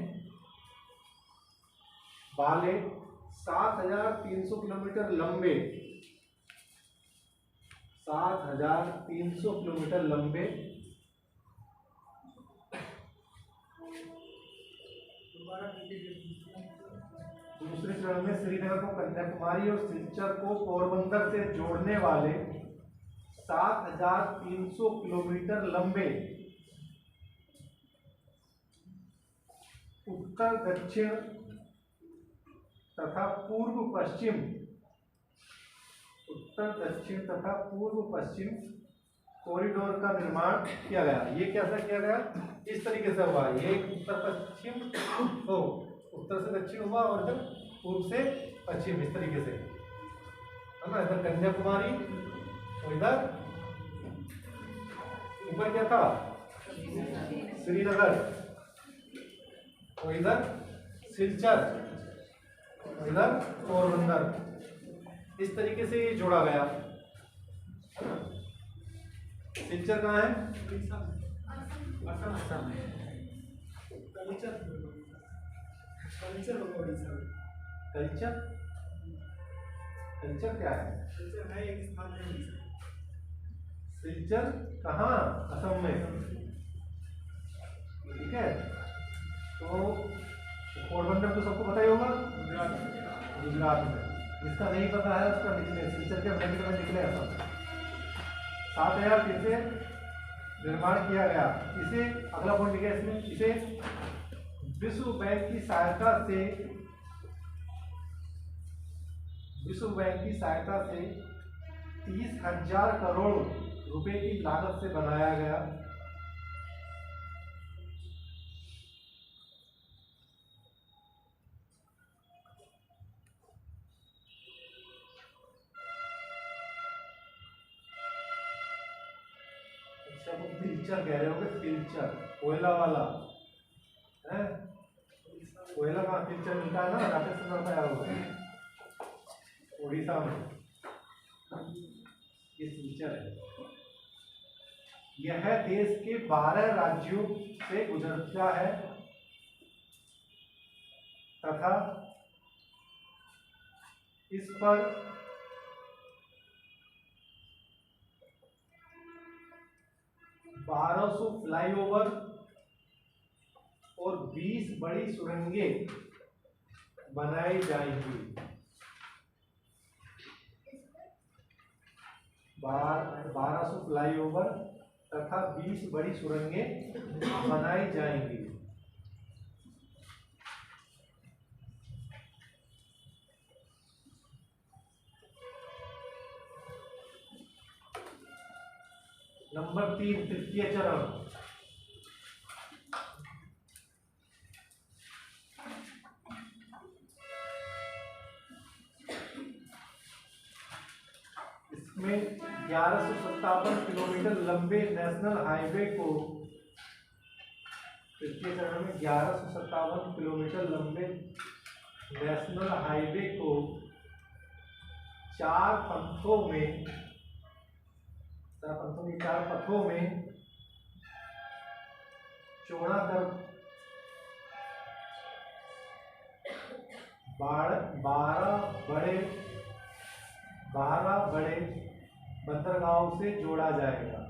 वाले 7,300 किलोमीटर लंबे 7,300 किलोमीटर लंबे दूसरे चरण में श्रीनगर को कन्याकुमारी और सिलचर को पोरबंदर से जोड़ने वाले 7,300 किलोमीटर लंबे उत्तर दक्षिण तथा पूर्व पश्चिम कॉरिडोर का निर्माण किया गया। ये कैसा किया गया? इस तरीके से हुआ, ये उत्तर से दक्षिण हुआ और इधर पूर्व से पश्चिम, इस तरीके से, है ना। इधर कन्याकुमारी और इधर ऊपर क्या था? श्रीनगर, और इधर सिलचर, और इधर पोरबंदर, इस तरीके से ये जोड़ा गया। सिलचर कहाँ है? कल्चर क्या है? सिलचर कहाँ? असम में, ठीक है। तो पोरबंदर तो सबको पता ही होगा, गुजरात में। जिसका नहीं पता है उसका निकले, सिलचर के अंदर में निकले असम। 7,000 फिर से निर्माण किया गया। इसे अगला पॉइंट लिखा इसमें, इसे विश्व बैंक की सहायता से 30,000 करोड़ रुपए की लागत से बनाया गया। फिल्चर कह रहे होंगे, फिल्चर कोयला वाला है। कोयला का फिल्चर मिलता है ना, राकेश में बताया होगा, उड़ीसा में ये फिल्चर है। यह देश के 12 राज्यों से गुजरता है तथा इस पर 1200 फ्लाईओवर और 20 बड़ी सुरंगें बनाई जाएंगी। 1200 फ्लाईओवर तथा 20 बड़ी सुरंगें बनाई जाएंगी। नंबर 3, तृतीय चरण। इसमें 1157 किलोमीटर लंबे नेशनल हाईवे को, तृतीय चरण में 1157 किलोमीटर लंबे नेशनल हाईवे को 4 पंथों में 4 पथों में चौड़ा कर 12 बड़े बंदरगाहों से जोड़ा जाएगा।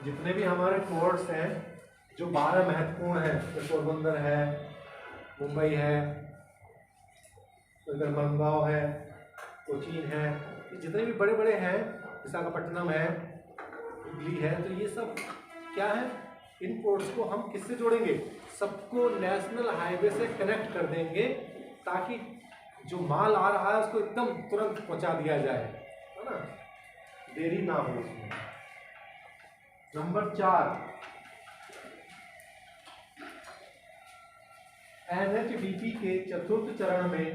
जितने भी हमारे पोर्ट्स हैं जो 12 महत्वपूर्ण हैं, तो पोरबंदर है, मुंबई है, उधर मनगांव है, कोचीन है, ये जितने भी बड़े बड़े हैं, विशाखापट्टनम है, हुगली है, तो ये सब क्या है, इन पोर्ट्स को हम किससे जोड़ेंगे, सबको नेशनल हाईवे से कनेक्ट कर देंगे ताकि जो माल आ रहा है उसको एकदम तुरंत पहुंचा दिया जाए, है ना, देरी ना हो उसमें। नंबर 4, NHDP के चतुर्थ चरण में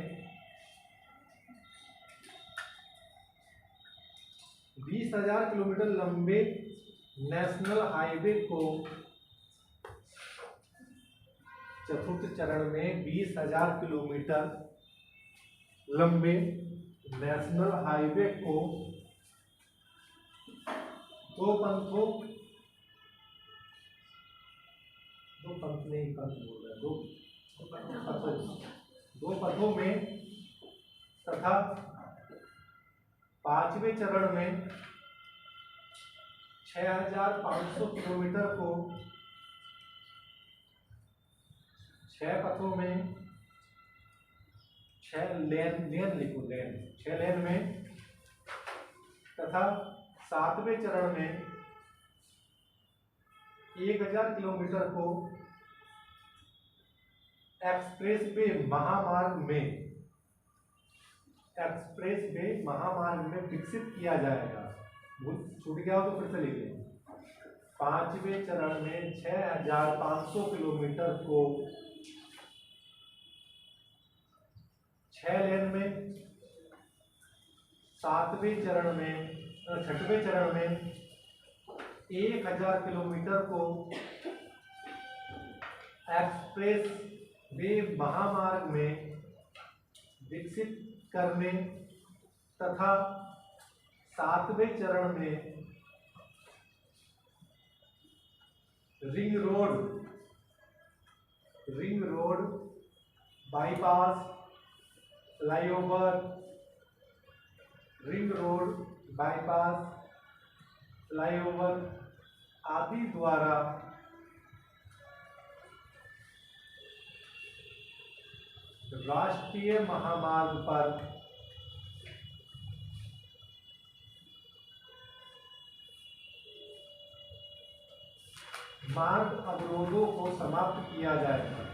20,000 किलोमीटर लंबे नेशनल हाईवे को, चतुर्थ चरण में 20,000 किलोमीटर लंबे नेशनल हाईवे को दो पंथों में तथा 5वें चरण में 6,500 किलोमीटर को 6 पथों में 6 लेन में तथा 7वें चरण में 1,000 किलोमीटर को एक्सप्रेस वे महामार्ग में विकसित किया जाएगा। छूट गया हो तो फिर से लिखिए। 5वें चरण में 6,500 किलोमीटर को 6 लेन में, 6वें चरण में 1,000 किलोमीटर को एक्सप्रेस वे महामार्ग में विकसित करने तथा 7वें चरण में ring road, bypass, flyover, ring road, bypass, flyover आदि द्वारा राष्ट्रीय महामार्ग पर मार्ग अवरोधों को समाप्त किया जाएगा।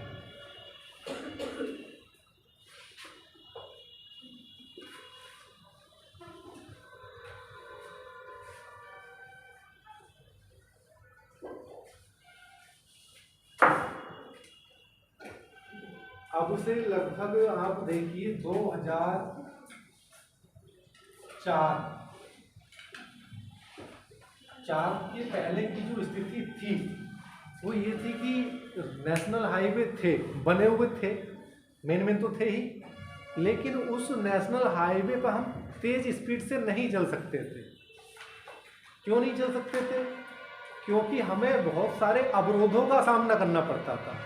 अब उसे लगभग आप देखिए 2004 के पहले की जो स्थिति थी वो ये थी कि नेशनल हाईवे थे, बने हुए थे, मेन तो थे ही, लेकिन उस नेशनल हाईवे पर हम तेज स्पीड से नहीं चल सकते थे। क्यों नहीं चल सकते थे? क्योंकि हमें बहुत सारे अवरोधों का सामना करना पड़ता था।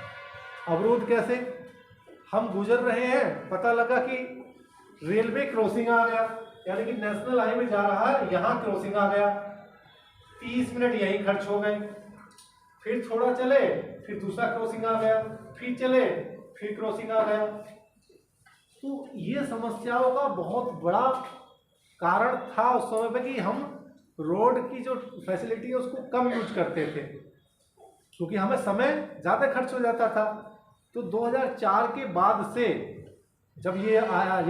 अवरोध कैसे? हम गुजर रहे हैं, पता लगा कि रेलवे क्रॉसिंग आ गया, यानी कि नेशनल हाईवे जा रहा है, यहाँ क्रॉसिंग आ गया, 30 मिनट यहीं खर्च हो गए। फिर थोड़ा चले, फिर दूसरा क्रॉसिंग आ गया, फिर चले, फिर क्रॉसिंग आ गया। तो ये समस्याओं का बहुत बड़ा कारण था उस समय पे कि हम रोड की जो फैसिलिटी है उसको कम यूज करते थे, क्योंकि हमें समय ज़्यादा खर्च हो जाता था। तो 2004 के बाद से जब ये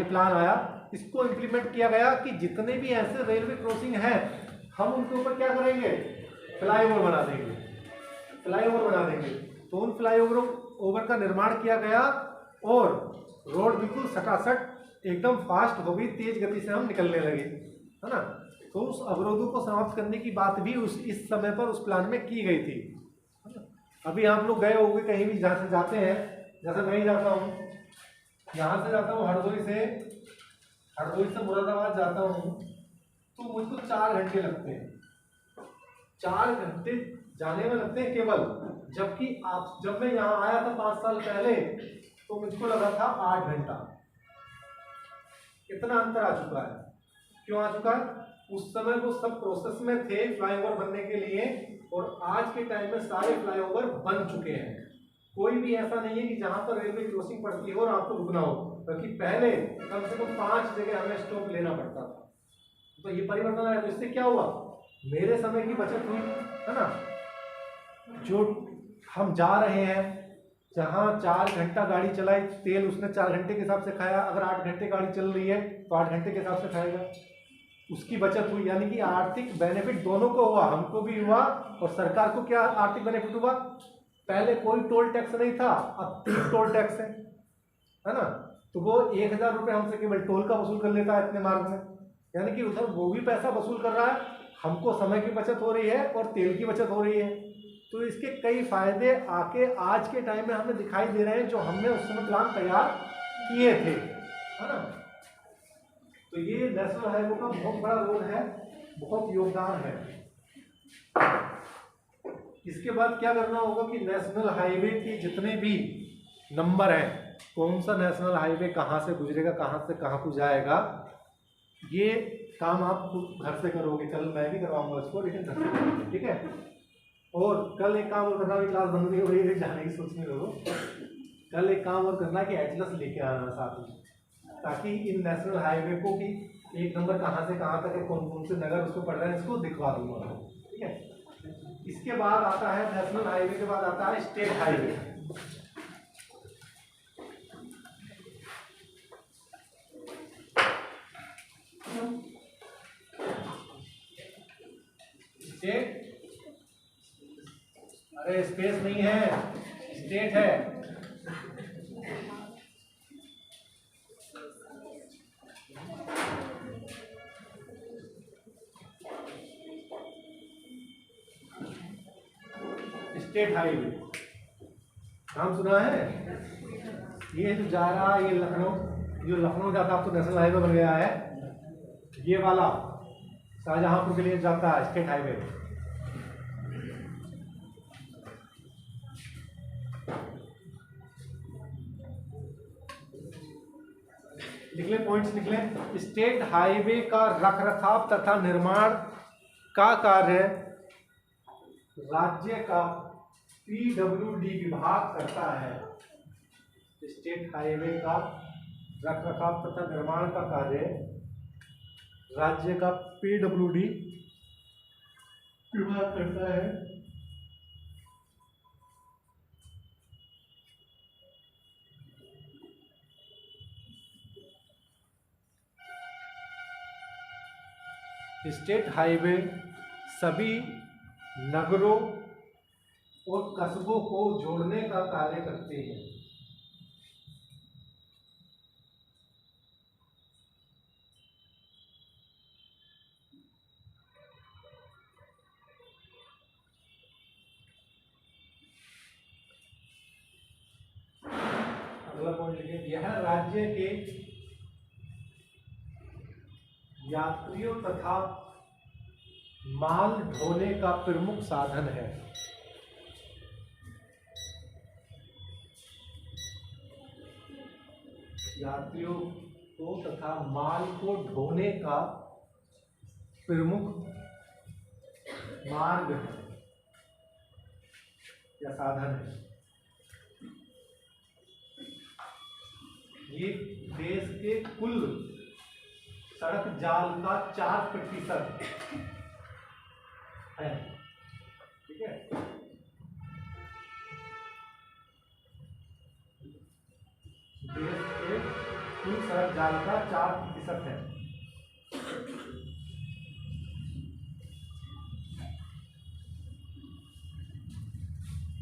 प्लान आया, इसको इम्प्लीमेंट किया गया कि जितने भी ऐसे रेलवे क्रॉसिंग हैं हम उनके ऊपर क्या करेंगे, फ्लाईओवर बना देंगे। तो उन फ्लाईओवर का निर्माण किया गया और रोड बिल्कुल सटासट एकदम फास्ट हो गई, तेज गति से हम निकलने लगे, है ना। तो उस अवरोधों को समाप्त करने की बात भी इस समय पर उस प्लान में की गई थी। अभी आप लोग गए होंगे कहीं भी जहाँ से जाते हैं, जैसे मैं ही जाता हूँ, यहाँ से जाता हूँ हरदोई से मुरादाबाद जाता हूँ, तो मुझको 4 घंटे लगते हैं। 4 घंटे जाने में लगते हैं केवल, जबकि जब मैं यहाँ आया था 5 साल पहले तो मुझको लगा था 8 घंटा। इतना अंतर आ चुका है। क्यों आ चुका है? उस समय वो सब प्रोसेस में थे फ्लाईओवर बनने के लिए, और आज के टाइम में सारे फ्लाईओवर बन चुके हैं। कोई भी ऐसा नहीं है कि जहां पर रेलवे क्रॉसिंग पड़ती हो और आपको रुकना हो, क्योंकि पहले कम से कम 5 जगह हमें स्टॉप लेना पड़ता था। तो ये परिवर्तन आया, तो इससे क्या हुआ, मेरे समय की बचत हुई, है ना। जो हम जा रहे हैं, जहाँ 4 घंटा गाड़ी चलाई, तेल उसने 4 घंटे के हिसाब से खाया, अगर 8 घंटे गाड़ी चल रही है तो 8 घंटे के हिसाब से खाएगा, उसकी बचत हुई। यानी कि आर्थिक बेनिफिट दोनों को हुआ, हमको भी हुआ और सरकार को क्या आर्थिक बेनिफिट हुआ। पहले कोई टोल टैक्स नहीं था, अब 3 टोल टैक्स है ना। तो वो 1000 रुपये हमसे केवल टोल का वसूल कर लेता है इतने मार्ग में, यानी कि उधर वो भी पैसा वसूल कर रहा है, हमको समय की बचत हो रही है और तेल की बचत हो रही है। तो इसके कई फायदे आके आज के टाइम में हमें दिखाई दे रहे हैं, जो हमने उस समय प्लान तैयार किए थे, है ना। तो ये नेशनल हाईवे का बहुत बड़ा रोल है, बहुत योगदान है। इसके बाद क्या करना होगा कि नेशनल हाईवे के जितने भी नंबर हैं, कौन सा नेशनल हाईवे कहाँ से गुजरेगा, कहाँ से कहाँ को जाएगा, ये काम आप खुद घर से करोगे। कल मैं भी करवाऊंगा इसको, लेकिन घर से करोगे, ठीक है। और कल एक काम और करना, भी क्लास बंद नहीं हो रही है जाने की सोच में लोगों, कल एक काम और करना है कि एटलस लेके आना साथ में, ताकि इन नेशनल हाईवे को कि एक नंबर कहाँ से कहाँ तक है, कौन कौन से नगर उसको पड़ रहे हैं, इसको दिखवा दूंगा, ठीक है। इसके बाद आता है नेशनल हाईवे के बाद आता है स्टेट हाईवे। स्टेट, अरे स्पेस नहीं है, स्टेट है। स्टेट हाईवे नाम सुना है? ये जो जा रहा है, ये लखनऊ, जो लखनऊ जाता है, अब तो नेशनल हाईवे बन गया है। ये वाला शाहजहांपुर के लिए जाता है स्टेट हाईवे। लिख ले, पॉइंट्स लिख ले। स्टेट हाईवे का रखरखाव तथा निर्माण का कार्य राज्य का पीडब्ल्यूडी विभाग करता है। स्टेट हाईवे का रखरखाव तथा निर्माण का कार्य राज्य का पीडब्ल्यूडी विभाग करता है। स्टेट हाईवे सभी नगरों और कस्बों को जोड़ने का कार्य करते हैं। अगला पॉइंट लिखिए, यह राज्य के यात्रियों तथा माल ढोने का प्रमुख साधन है। यात्रियों को तथा माल को ढोने का प्रमुख मार्ग है या साधन है। ये देश के कुल सड़क जाल का 4% है, ठीक है। देश के कुल सड़क जाल का 4% है।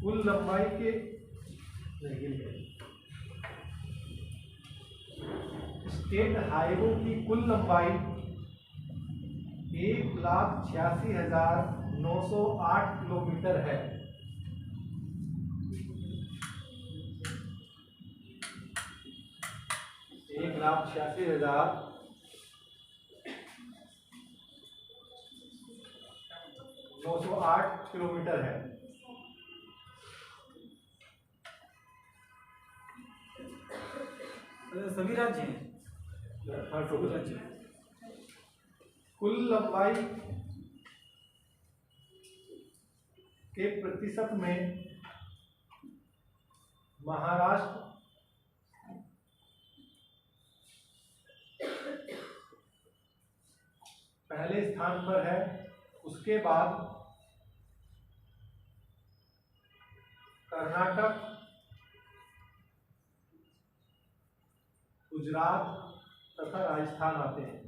कुल लंबाई के स्टेट हाईवे की कुल लंबाई 1,86,908 किलोमीटर है। एक 1,86,908 किलोमीटर है। सभी राज्य हैं, हाँ, सभी राज्य। कुल लंबाई के प्रतिशत में महाराष्ट्र पहले स्थान पर है। उसके बाद कर्नाटक, गुजरात तथा राजस्थान आते हैं।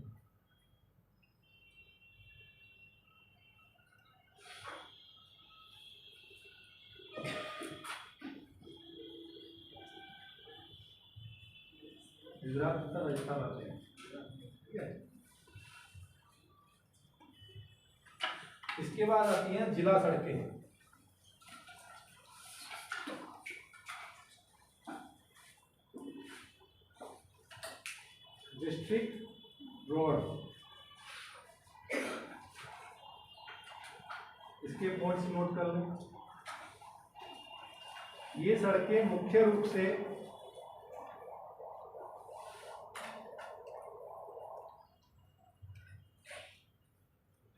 गुजरात तथा राजस्थान आते हैं, ठीक है। इसके बाद आती हैं जिला सड़कें। डिस्ट्रिक्ट रोड, इसके पॉइंट्स नोट कर लें। ये सड़कें मुख्य रूप से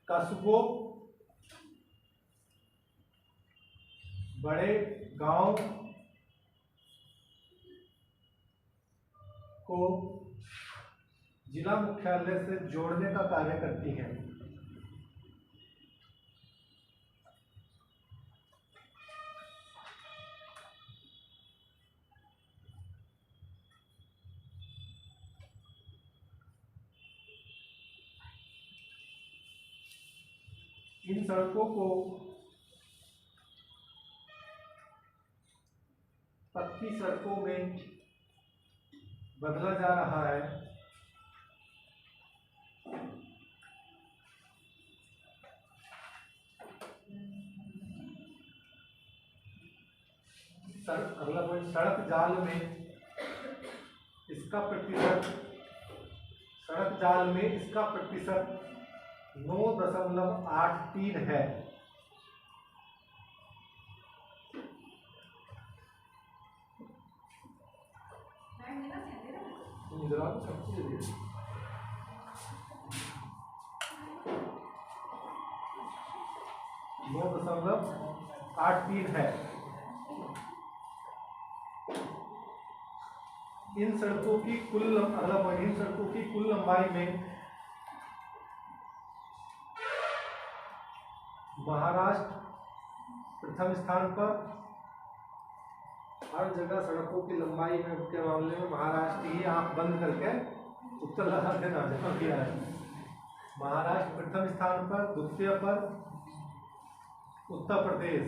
कस्बों, बड़े गांव को जिला मुख्यालय से जोड़ने का कार्य करती हैं। इन सड़कों को पक्की सड़कों में बदला जा रहा है। अगला पॉइंट, सड़क जाल में इसका प्रतिशत 9.83 है। सब चीज 9.83 है। इन सड़कों की कुल लंबाई में महाराष्ट्र प्रथम स्थान पर। हर जगह सड़कों की लंबाई में के मामले में महाराष्ट्र ही, आंख बंद करके उत्तर लगा देना जहाँ किया है। महाराष्ट्र प्रथम स्थान पर, द्वितीय पर उत्तर प्रदेश,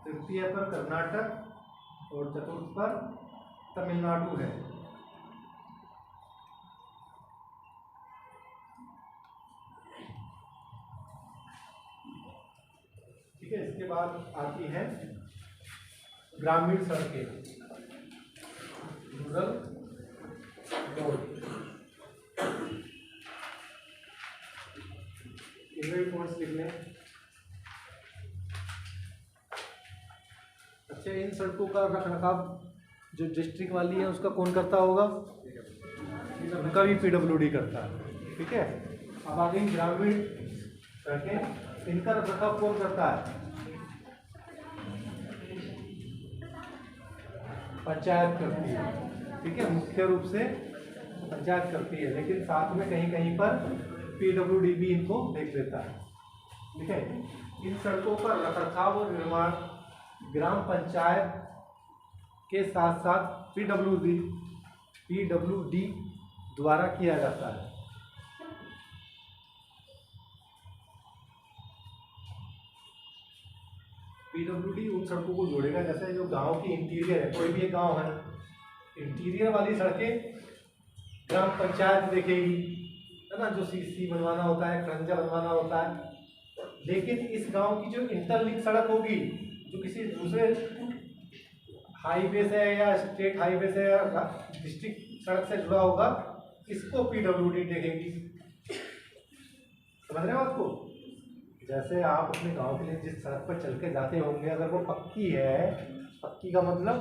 तृतीय पर कर्नाटक और चतुर्थ पर तमिलनाडु है। ठीक है। इसके बाद आती है ग्रामीण सड़कें, रूरल रोड। इनमें पॉइंट्स लिख लें। अच्छा, इन सड़कों का रखरखाव जो डिस्ट्रिक्ट वाली है उसका कौन करता होगा? उनका भी पीडब्ल्यूडी करता है। ठीक है। अब आगे ग्रामीण सड़कें, इनका रखरखाव कौन करता है? पंचायत करती है। ठीक है, मुख्य रूप से पंचायत करती है, लेकिन साथ में कहीं कहीं पर पीडब्ल्यूडी भी इनको देख लेता है। ठीक है। इन सड़कों का रखरखाव और निर्माण ग्राम पंचायत के साथ साथ पीडब्ल्यूडी द्वारा किया जाता है। पीडब्ल्यूडी उन सड़कों को जोड़ेगा, जैसे जो गांव की इंटीरियर है, कोई भी एक गांव है, इंटीरियर वाली सड़कें ग्राम पंचायत देखेगी, है ना, जो सीसी बनवाना होता है, खरंजा बनवाना होता है। लेकिन इस गांव की जो इंटरलिंक सड़क होगी, जो किसी दूसरे हाईवे से या स्टेट हाईवे से या डिस्ट्रिक्ट सड़क से जुड़ा होगा, इसको पीडब्ल्यूडी देखेगी। समझ रहे हो आपको? जैसे आप अपने गांव के लिए जिस सड़क पर चल के जाते होंगे, अगर वो पक्की है, पक्की का मतलब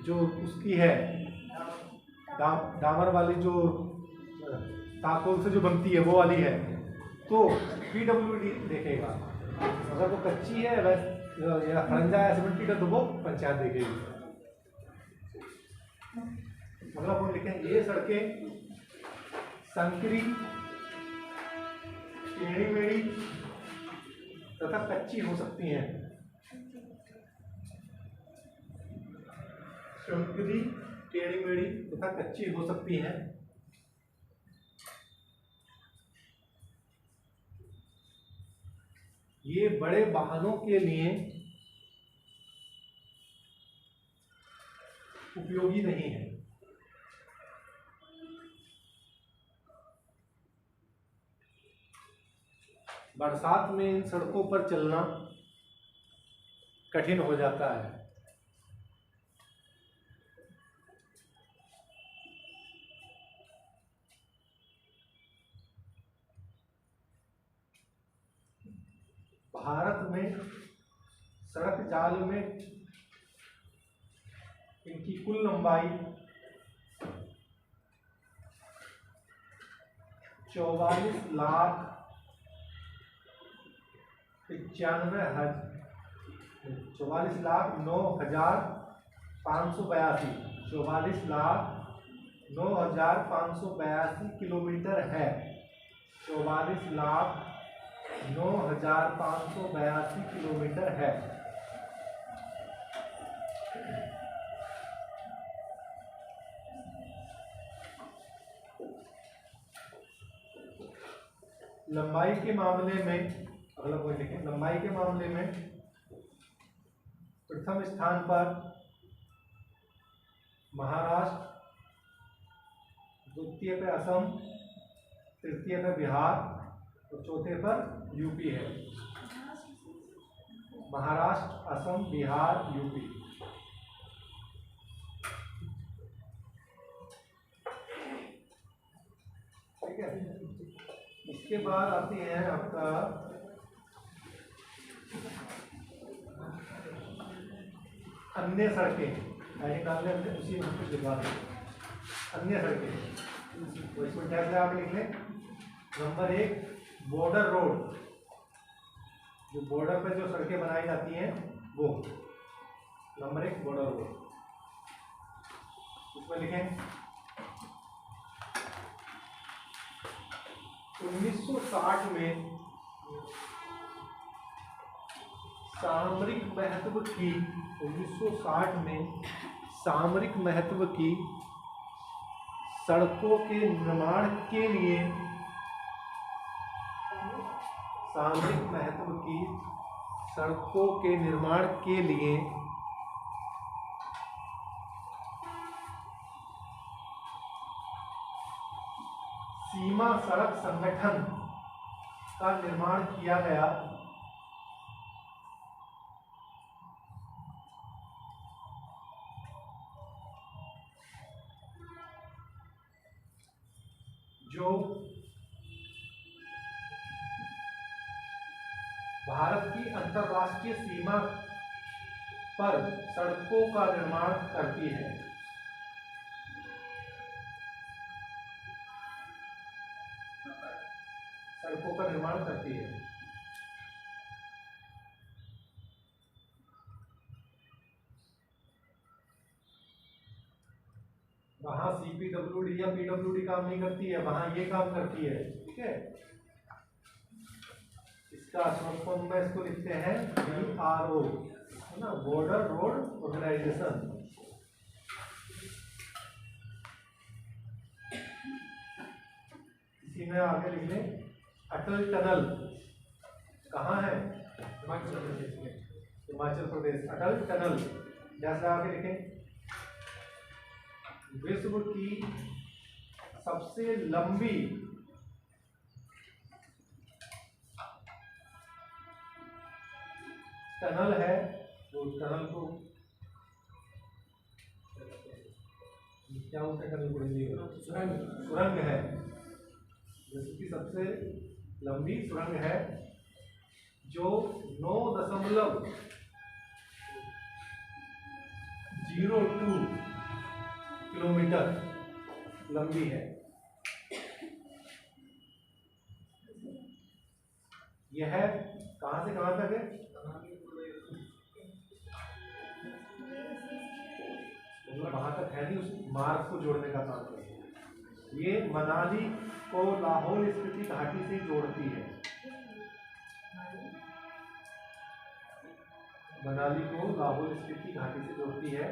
जो उसकी है डामर वाली जो ताकोल से जो बनती है वो वाली है, तो PWD देखेगा। अगर वो कच्ची है या खड़ंजा है सीमेंट का, तो वो पंचायत देखेगी। मतलब हम लिखें ये सड़कें संकरी, टेढ़ी मेढ़ी तथा कच्ची हो सकती हैं। संकरी, टेढ़ी मेढ़ी तथा कच्ची हो सकती हैं। ये बड़े वाहनों के लिए उपयोगी नहीं है। बरसात में इन सड़कों पर चलना कठिन हो जाता है। भारत में सड़क जाल में इनकी कुल लंबाई 44,09,582 किलोमीटर है। 44,09,582 किलोमीटर है। लंबाई के मामले में, अगला पॉइंट लिखें, लंबाई के मामले में प्रथम स्थान पर महाराष्ट्र, द्वितीय पे असम, तृतीय पे बिहार और चौथे पर यूपी है। महाराष्ट्र, असम, बिहार, यूपी। ठीक है। इसके बाद आती है आपका अन्य सड़कें। उसी में कुछ लिखवा दें, अन्य सड़कें। तो इसमें टैब से आप लिख लें। नंबर 1 बॉर्डर रोड, जो बॉर्डर पे जो सड़कें बनाई जाती हैं वो। Number 1 border road. इसमें लिखें 1960 में सामरिक महत्व की 1960 में सामरिक महत्व की सड़कों के निर्माण के लिए सामरिक महत्व की सड़कों के निर्माण के लिए सीमा सड़क संगठन का निर्माण किया गया। जो भारत की अंतर्राष्ट्रीय सीमा पर सड़कों का निर्माण करती है। सड़कों का निर्माण करती है। वहां CPWD या PWD काम नहीं करती है, वहां ये काम करती है। ठीक है। इसका शॉर्ट फॉर्म में इसको लिखते हैं BRO, है ना, बॉर्डर रोड ऑर्गेनाइजेशन। इसी में आगे लिख लें अटल टनल। कहाँ है? हिमाचल प्रदेश में। हिमाचल प्रदेश। अटल टनल। जैसे आगे लिखें विश्व की सबसे लंबी टनल है। वो टनल को क्या बोलते हैं? टनल को हिंदी में सुरंग है। विश्व की सबसे लंबी सुरंग है जो 9.02 किलोमीटर लंबी है। यह कहाँ से कहाँ तक है? मतलब वहां तक है नहीं, उस मार्ग को जोड़ने का काम करती है। ये मनाली को लाहौल स्पीति घाटी से जोड़ती है। मनाली को लाहौल स्पीति घाटी से जोड़ती है।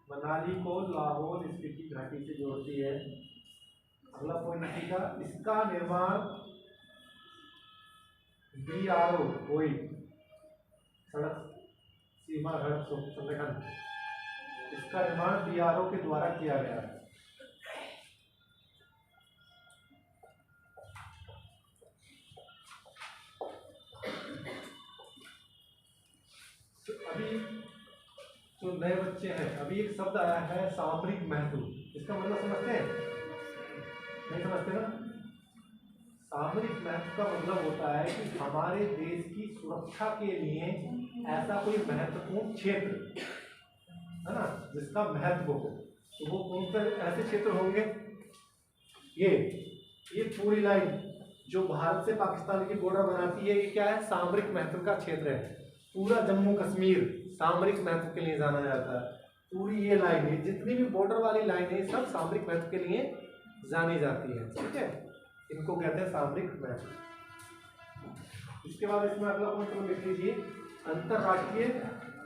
मनाली को लाहौल स्पीति घाटी से जोड़ती है। अगला पॉइंट लिखिएगा, इसका निर्माण BRO कोई सड़क सीमा सड़क संगठन, इसका निर्माण BRO के द्वारा किया गया है। तो अभी जो नए बच्चे हैं, अभी एक शब्द आया है सामरिक महत्व, इसका मतलब समझते हैं? नहीं समझते ना? सामरिक महत्व का मतलब होता है कि हमारे देश की सुरक्षा के लिए ऐसा कोई महत्वपूर्ण क्षेत्र है ना, जिसका महत्व हो। तो वो कौन से ऐसे क्षेत्र होंगे? ये पूरी लाइन जो भारत से पाकिस्तान की बॉर्डर बनाती है, ये क्या है? सामरिक महत्व का क्षेत्र है। पूरा जम्मू कश्मीर सामरिक महत्व के लिए जाना जाता है। पूरी ये लाइन है, जितनी भी बॉर्डर वाली लाइन है, सब सामरिक महत्व के लिए जानी जाती है। ठीक है, इनको कहते हैं सामरिक महत्व। इसके बाद इसमें अगला पॉइंट लिख लीजिए, अंतरराष्ट्रीय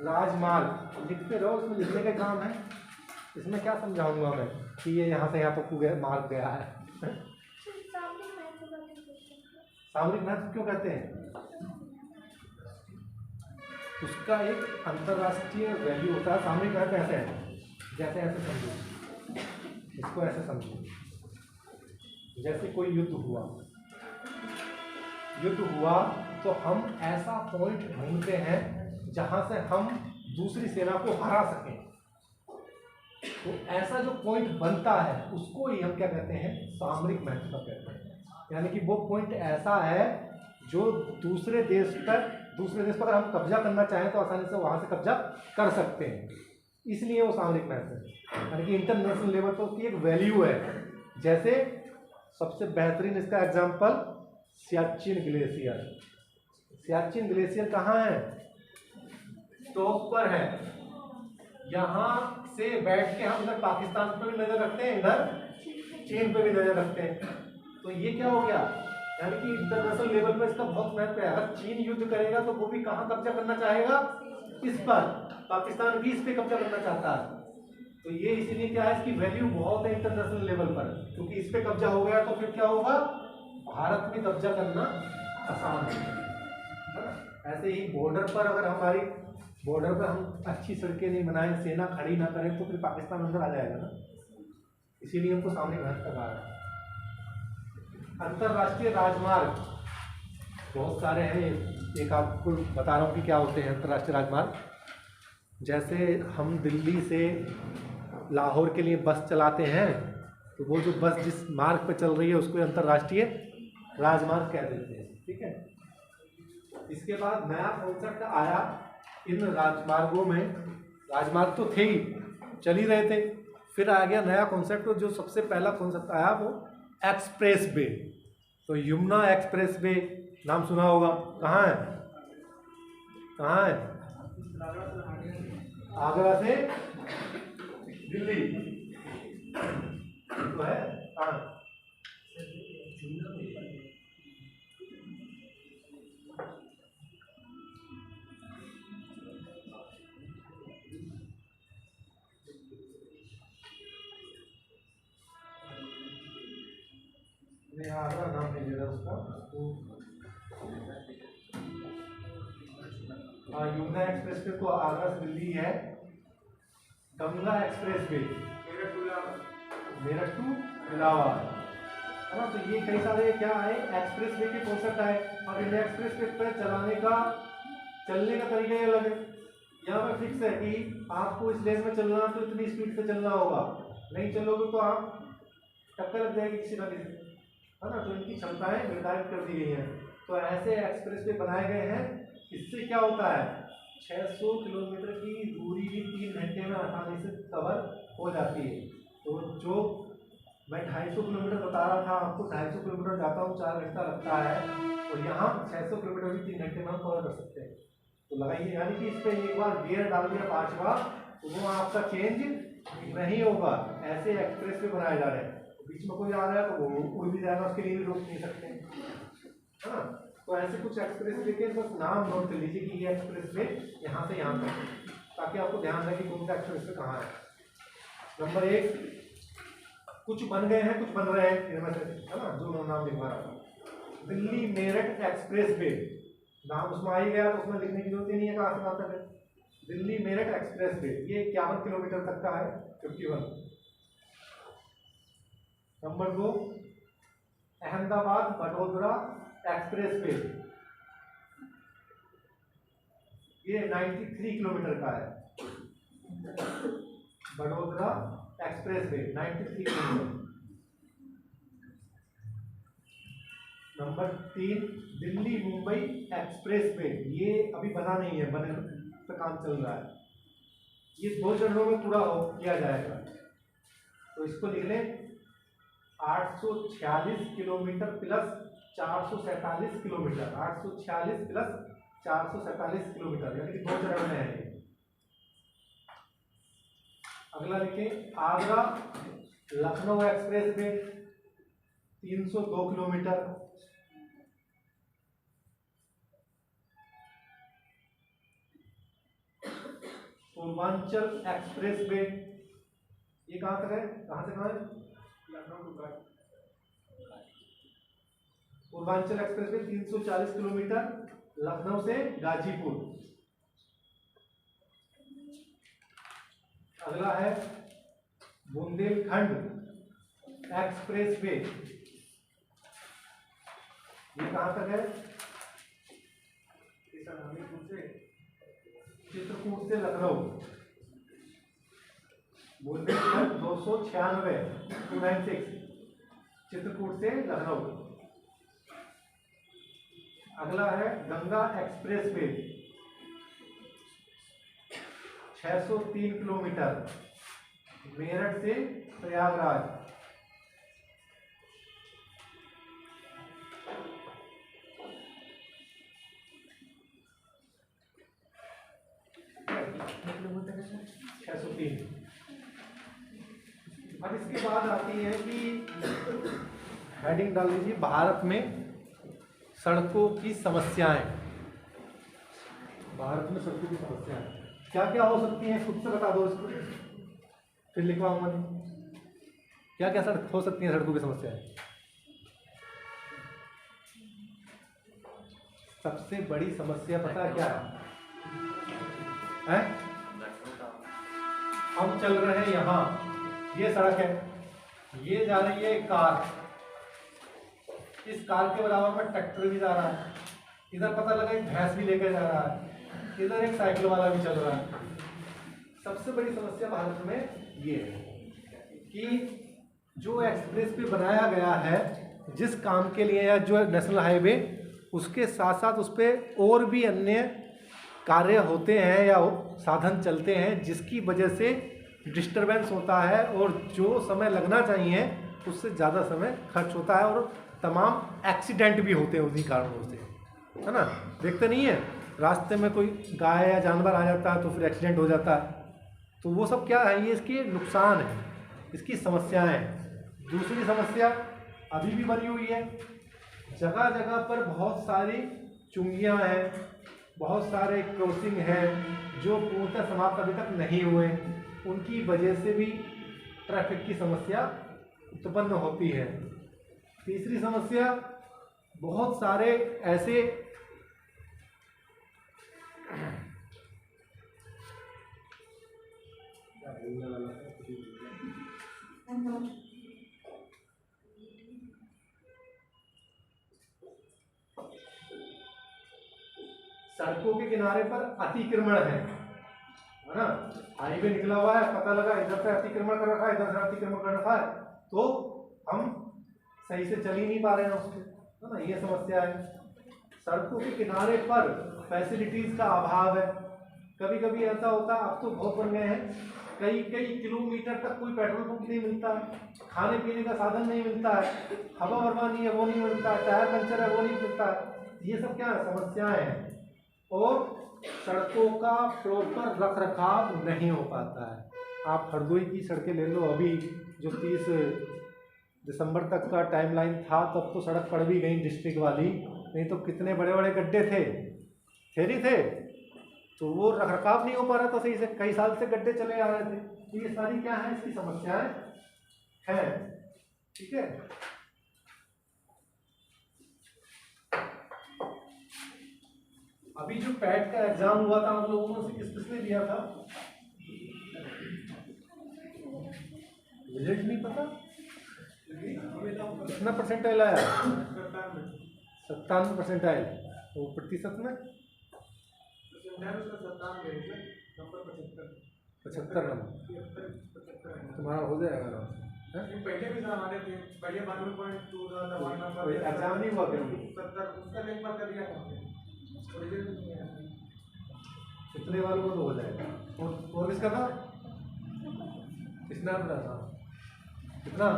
राजमार्ग। लिखते रहो, इसमें लिखने का काम है। इसमें क्या समझाऊंगा मैं कि ये यहाँ से यहाँ तक मार्ग गया है। सामरिक महत्व क्यों कहते हैं? उसका एक अंतरराष्ट्रीय वैल्यू होता है। सामरिक महत्व ऐसे है, जैसे ऐसे समझो, इसको ऐसे समझो, जैसे कोई युद्ध हुआ तो हम ऐसा पॉइंट ढूंढते हैं जहां से हम दूसरी सेना को हरा सकें। तो ऐसा जो पॉइंट बनता है उसको ही हम क्या कहते हैं? सामरिक महत्व कहते हैं। यानी कि वो पॉइंट ऐसा है जो दूसरे देश पर अगर हम कब्जा करना चाहें तो आसानी से वहां से कब्जा कर सकते हैं, इसलिए वो सामरिक महत्व है। यानी कि इंटरनेशनल लेवल पर उसकी एक वैल्यू है। जैसे सबसे बेहतरीन इसका example Siachen glacier. Siachen glacier कहाँ है? टॉप पर है। यहाँ से बैठ के हम इधर पाकिस्तान पर भी नजर रखते हैं, इधर चीन पे भी नजर रखते हैं। तो ये क्या हो गया? यानी कि इंटरनेशनल लेवल पर इसका बहुत महत्व है। अगर चीन युद्ध करेगा तो वो भी कहाँ कब्जा करना चाहेगा? इस पर। पाकिस्तान भी इस पे कब्जा करना चाहता है। तो ये इसीलिए क्या है, इसकी वैल्यू बहुत है इंटरनेशनल लेवल पर, क्योंकि इस पे कब्जा हो गया तो फिर क्या होगा? भारत में कब्जा करना आसान है ना। ऐसे ही बॉर्डर पर अगर हमारी बॉर्डर पर हम अच्छी सड़कें नहीं बनाएं, सेना खड़ी ना करें, तो फिर पाकिस्तान अंदर आ जाएगा ना। इसीलिए हमको सामरिक महत्व कहा है। अंतरराष्ट्रीय राजमार्ग बहुत सारे हैं, एक आपको बता रहा हूँ कि क्या होते हैं अंतरराष्ट्रीय राजमार्ग। जैसे हम दिल्ली से लाहौर के लिए बस चलाते हैं, तो वो जो बस जिस मार्ग पर चल रही है उसको अंतरराष्ट्रीय राजमार्ग कह देते हैं। ठीक है, इसके बाद नया कॉन्सेप्ट आया इन राजमार्गों में। राजमार्ग तो थे ही, चल ही रहे थे, फिर आ गया नया कॉन्सेप्ट। जो सबसे पहला कॉन्सेप्ट आया वो एक्सप्रेस वे। तो यमुना एक्सप्रेस वे नाम सुना होगा, कहाँ है? कहाँ है? आगरा से दिल्ली तो है। कहाँ? आगरा नाम नहीं लेना उसका। यमुना एक्सप्रेस वे तो आगरा से दिल्ली है। Ganga express way Meerut to Allahabad है ना। तो ये कई सारे क्या आए, एक्सप्रेस वे के कॉन्सेप्ट आए। और इन एक्सप्रेस वे पर चलने का तरीका ही अलग है। यहाँ पे फिक्स है कि आपको इस लेन में चलना तो इतनी स्पीड से चलना होगा, नहीं चलोगे तो आप टक्कर लग जाएगी किसी ना किसी, है ना। तो इनकी क्षमताएं निर्धारित कर दी गई हैं। तो ऐसे एक्सप्रेस वे बनाए गए हैं। इससे क्या होता है, 600 किलोमीटर की दूरी भी 3 घंटे में आसानी से कवर हो जाती है। तो जो मैं 250 किलोमीटर बता रहा था आपको, 250 किलोमीटर जाता हूँ 4 घंटा लगता है, और यहाँ 600 किलोमीटर भी 3 घंटे में हम कवर कर सकते हैं। तो लगाइए, यानी कि इस पर एक बार गियर डाल दिया 5 बार तो वो आपका चेंज नहीं होगा। ऐसे एक्सप्रेस पे बनाए जा रहे हैं, बीच में कोई आ रहा है तो वो उड़ भी जाएगा, उसके लिए भी रोक नहीं सकते, है ना। तो ऐसे कुछ एक्सप्रेस वे के बस नाम नोट कर लीजिए कि ये एक्सप्रेस वे यहाँ से यहाँ तक, ताकि आपको ध्यान रहे कि कौन सा एक्सप्रेस वे कहाँ है। नंबर 1, कुछ बन गए हैं, कुछ बन रहे हैं इनमें से, है ना, जो नाम लिखवा रहा था। दिल्ली मेरठ एक्सप्रेस वे, नाम उसमें आ ही गया तो उसमें लिखने की जरूरत ही नहीं है कहाँ से कहाँ तक है। दिल्ली मेरठ एक्सप्रेस वे, ये 51 किलोमीटर तक का है, 51। Number 2, Ahmedabad Vadodara express way, ये 93 किलोमीटर का है। Vadodara express way 93 kilometre. Number 3, Delhi Mumbai express way, ये अभी बना नहीं है, बने पर काम चल रहा है। ये 2 चरणों में पूरा किया जाएगा, तो इसको लिख लें 846 kilometre plus 447 kilometre, 846 plus 447 kilometre, यानी कि 2 चरण में है ये। अगला लिखें Agra Lucknow expressway 302 kilometre. Purvanchal expressway, ये कहाँ तक है, कहाँ से कहाँ है, लखनऊ टू घाट। Purvanchal expressway 340 kilometre, Lucknow से गाजीपुर। अगला है बुंदेलखंड एक्सप्रेस वे, ये कहाँ तक है, चित्रकूट से लखनऊ। बुंदेलखंड 296 चित्रकूट से लखनऊ। अगला है गंगा एक्सप्रेस वे 603 किलोमीटर, मेरठ से प्रयागराज। अब इसके बाद आती है कि हेडिंग डाल लीजिए भारत में सड़कों की समस्याएं। भारत में सड़कों की समस्याएं क्या क्या हो सकती हैं, खुद से बता दो इसको, फिर लिखवाऊंगा नहीं। क्या क्या सड़क हो सकती हैं सड़कों की समस्याएं? सबसे बड़ी समस्या पता है क्या है? हम चल रहे हैं यहाँ, ये सड़क है, ये जा रही है कार, इस कार के बराबर में ट्रैक्टर भी जा रहा है, इधर पता लगा एक भैंस भी लेकर जा रहा है, इधर एक साइकिल वाला भी चल रहा है। सबसे बड़ी समस्या भारत में ये है कि जो एक्सप्रेस वे बनाया गया है जिस काम के लिए, या जो नेशनल हाईवे, उसके साथ साथ उस पर और भी अन्य कार्य होते हैं या साधन चलते हैं, जिसकी वजह से डिस्टरबेंस होता है और जो समय लगना चाहिए उससे ज़्यादा समय खर्च होता है और तमाम एक्सीडेंट भी होते हैं उन्हीं कारणों से, है ना। देखते नहीं है रास्ते में कोई गाय या जानवर आ जाता है तो फिर एक्सीडेंट हो जाता है, तो वो सब क्या है, ये इसके नुकसान है, इसकी समस्याएं हैं। दूसरी समस्या अभी भी बनी हुई है, जगह जगह पर बहुत सारी चुंगियाँ हैं, बहुत सारे क्रॉसिंग हैं जो पूर्णतः समाप्त अभी तक नहीं हुए, उनकी वजह से भी ट्रैफिक की समस्या उत्पन्न होती है। तीसरी समस्या, बहुत सारे ऐसे सड़कों के किनारे पर अतिक्रमण है ना। हाईवे निकला हुआ है, पता लगा इधर से अतिक्रमण कर रखा है, इधर से अतिक्रमण कर रखा है, तो हम सही से चल ही नहीं पा रहे हैं उसके, है ना, ये समस्या है। सड़कों के किनारे पर फैसिलिटीज का अभाव है। कभी कभी ऐसा होता है, अब तो बहुत बन गए हैं, कई कई किलोमीटर तक कोई पेट्रोल पंप नहीं मिलता है, खाने पीने का साधन नहीं मिलता है, हवा भरवानी है वो नहीं मिलता है, टायर पंचर है वो नहीं मिलता है। ये सब क्या है, समस्याएं हैं। और सड़कों का प्रॉपर रख रखाव नहीं हो पाता है। आप हरदोई की सड़कें ले लो, अभी जो 30 दिसंबर तक का टाइमलाइन था तब तो सड़क पड़ भी गई डिस्ट्रिक्ट वाली, नहीं तो कितने बड़े बड़े गड्ढे थे नहीं थे, तो वो रख रखाव नहीं हो पा रहा था सही से, कई साल से गड्ढे चले आ रहे थे। तो ये सारी क्या है, इसकी समस्याएं हैं। ठीक है, अभी जो पैट का एग्जाम हुआ था आप लोगों में से किसने दिया था, रिजल्ट नहीं पता, कितना परसेंटाइल आया? 97 परसेंटाइल। वो प्रतिशत में 75 नंबर तुम्हारा हो जाएगा। पहले भी हमारे थे, पहले 92.2 था, एग्जाम नहीं हुआ क्या? 70 उसका लिंक पर कर दिया था, कितने वालों को तो हो जाएगा। और किसका था? किसने आपका था? कितना?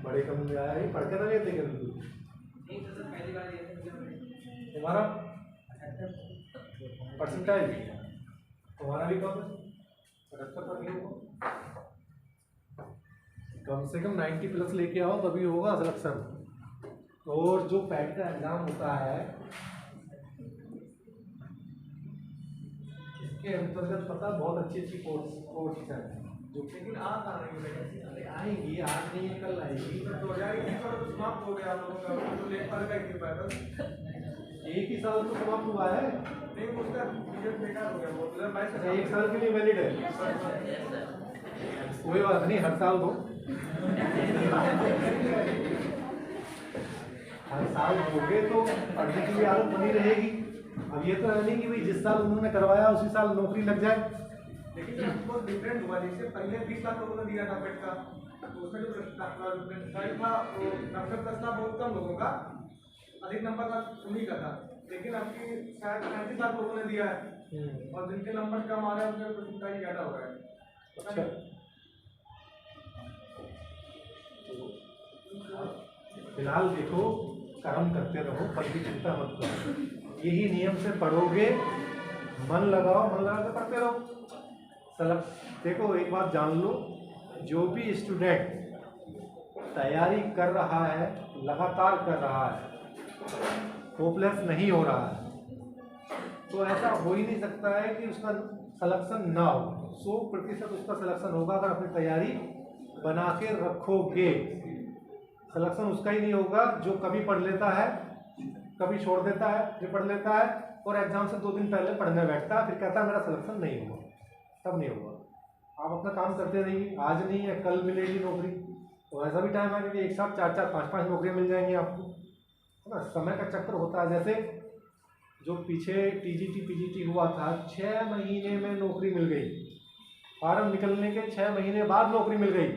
बड़े कम में आया, पढ़ के ना लेते क्या तुम्हारा परसेंटाइल? तुम्हारा भी कम है, 75 पर नहीं होगा, कम से कम 90 प्लस लेके आओ तभी होगा सिलेक्शन। और जो पैट का एग्जाम होता है इसके अंतर्गत पता बहुत अच्छी अच्छी कोर्स है जो, लेकिन आज आ रही है, अरे आएंगी, आज नहीं है कल आएगी। 2021 में तो समाप्त हो गया आप लोगों का, तो लेख पर का ही पैटर्न एक ही साल तो समाप्त हुआ है, नहीं उसका रिजल्ट बेकार हो गया, वो 2022 अच्छा एक साल के लिए वैलिड है, कोई बात नहीं, हर साल दो, हर साल दोगे तो पढ़ने की भी आदत बनी रहेगी। अब ये तो है नहीं कि भाई जिस साल उन्होंने करवाया उसी साल नौकरी लग जाए। लेकिन बहुत डिफरेंट हुआ, जैसे पहले 20 लाख लोगों ने दिया था पेट का, तो उसमें जो प्राइस था वो 90+ था, बहुत कम लोगों का, अधिक नंबर का उन्हीं का था। लेकिन आपकी शायद 35 लाख लोगों ने दिया है, और जिनके नंबर कम आ रहे हैं उनके परसेंटाइल ज़्यादा हो रहा है। अच्छा, फिलहाल देखो, कर्म करते रहो, फल की चिंता मत करो, यही नियम से पढ़ोगे, मन लगाओ, मन लगा के पढ़ते रहो। देखो एक बात जान लो, जो भी स्टूडेंट तैयारी कर रहा है, लगातार कर रहा है, होपलेस नहीं हो रहा है, तो ऐसा हो ही नहीं सकता है कि उसका सिलेक्शन ना हो। 100% उसका सिलेक्शन होगा अगर अपनी तैयारी बना के रखोगे। सिलेक्शन उसका ही नहीं होगा जो कभी पढ़ लेता है, कभी छोड़ देता है, जो पढ़ लेता है और एग्जाम से 2 दिन पहले पढ़ने बैठता है, फिर कहता है मेरा सिलेक्शन नहीं हुआ। तब नहीं होगा। आप अपना काम करते रहिए, आज नहीं है कल मिलेगी नौकरी, और ऐसा भी टाइम है कि एक साथ 4-4, 5-5 नौकरियाँ मिल जाएंगी आपको, है ना। समय का चक्कर होता है। जैसे जो पीछे टीजीटी पीजीटी हुआ था, 6 महीने में नौकरी मिल गई, फॉर्म निकलने के 6 महीने बाद नौकरी मिल गई।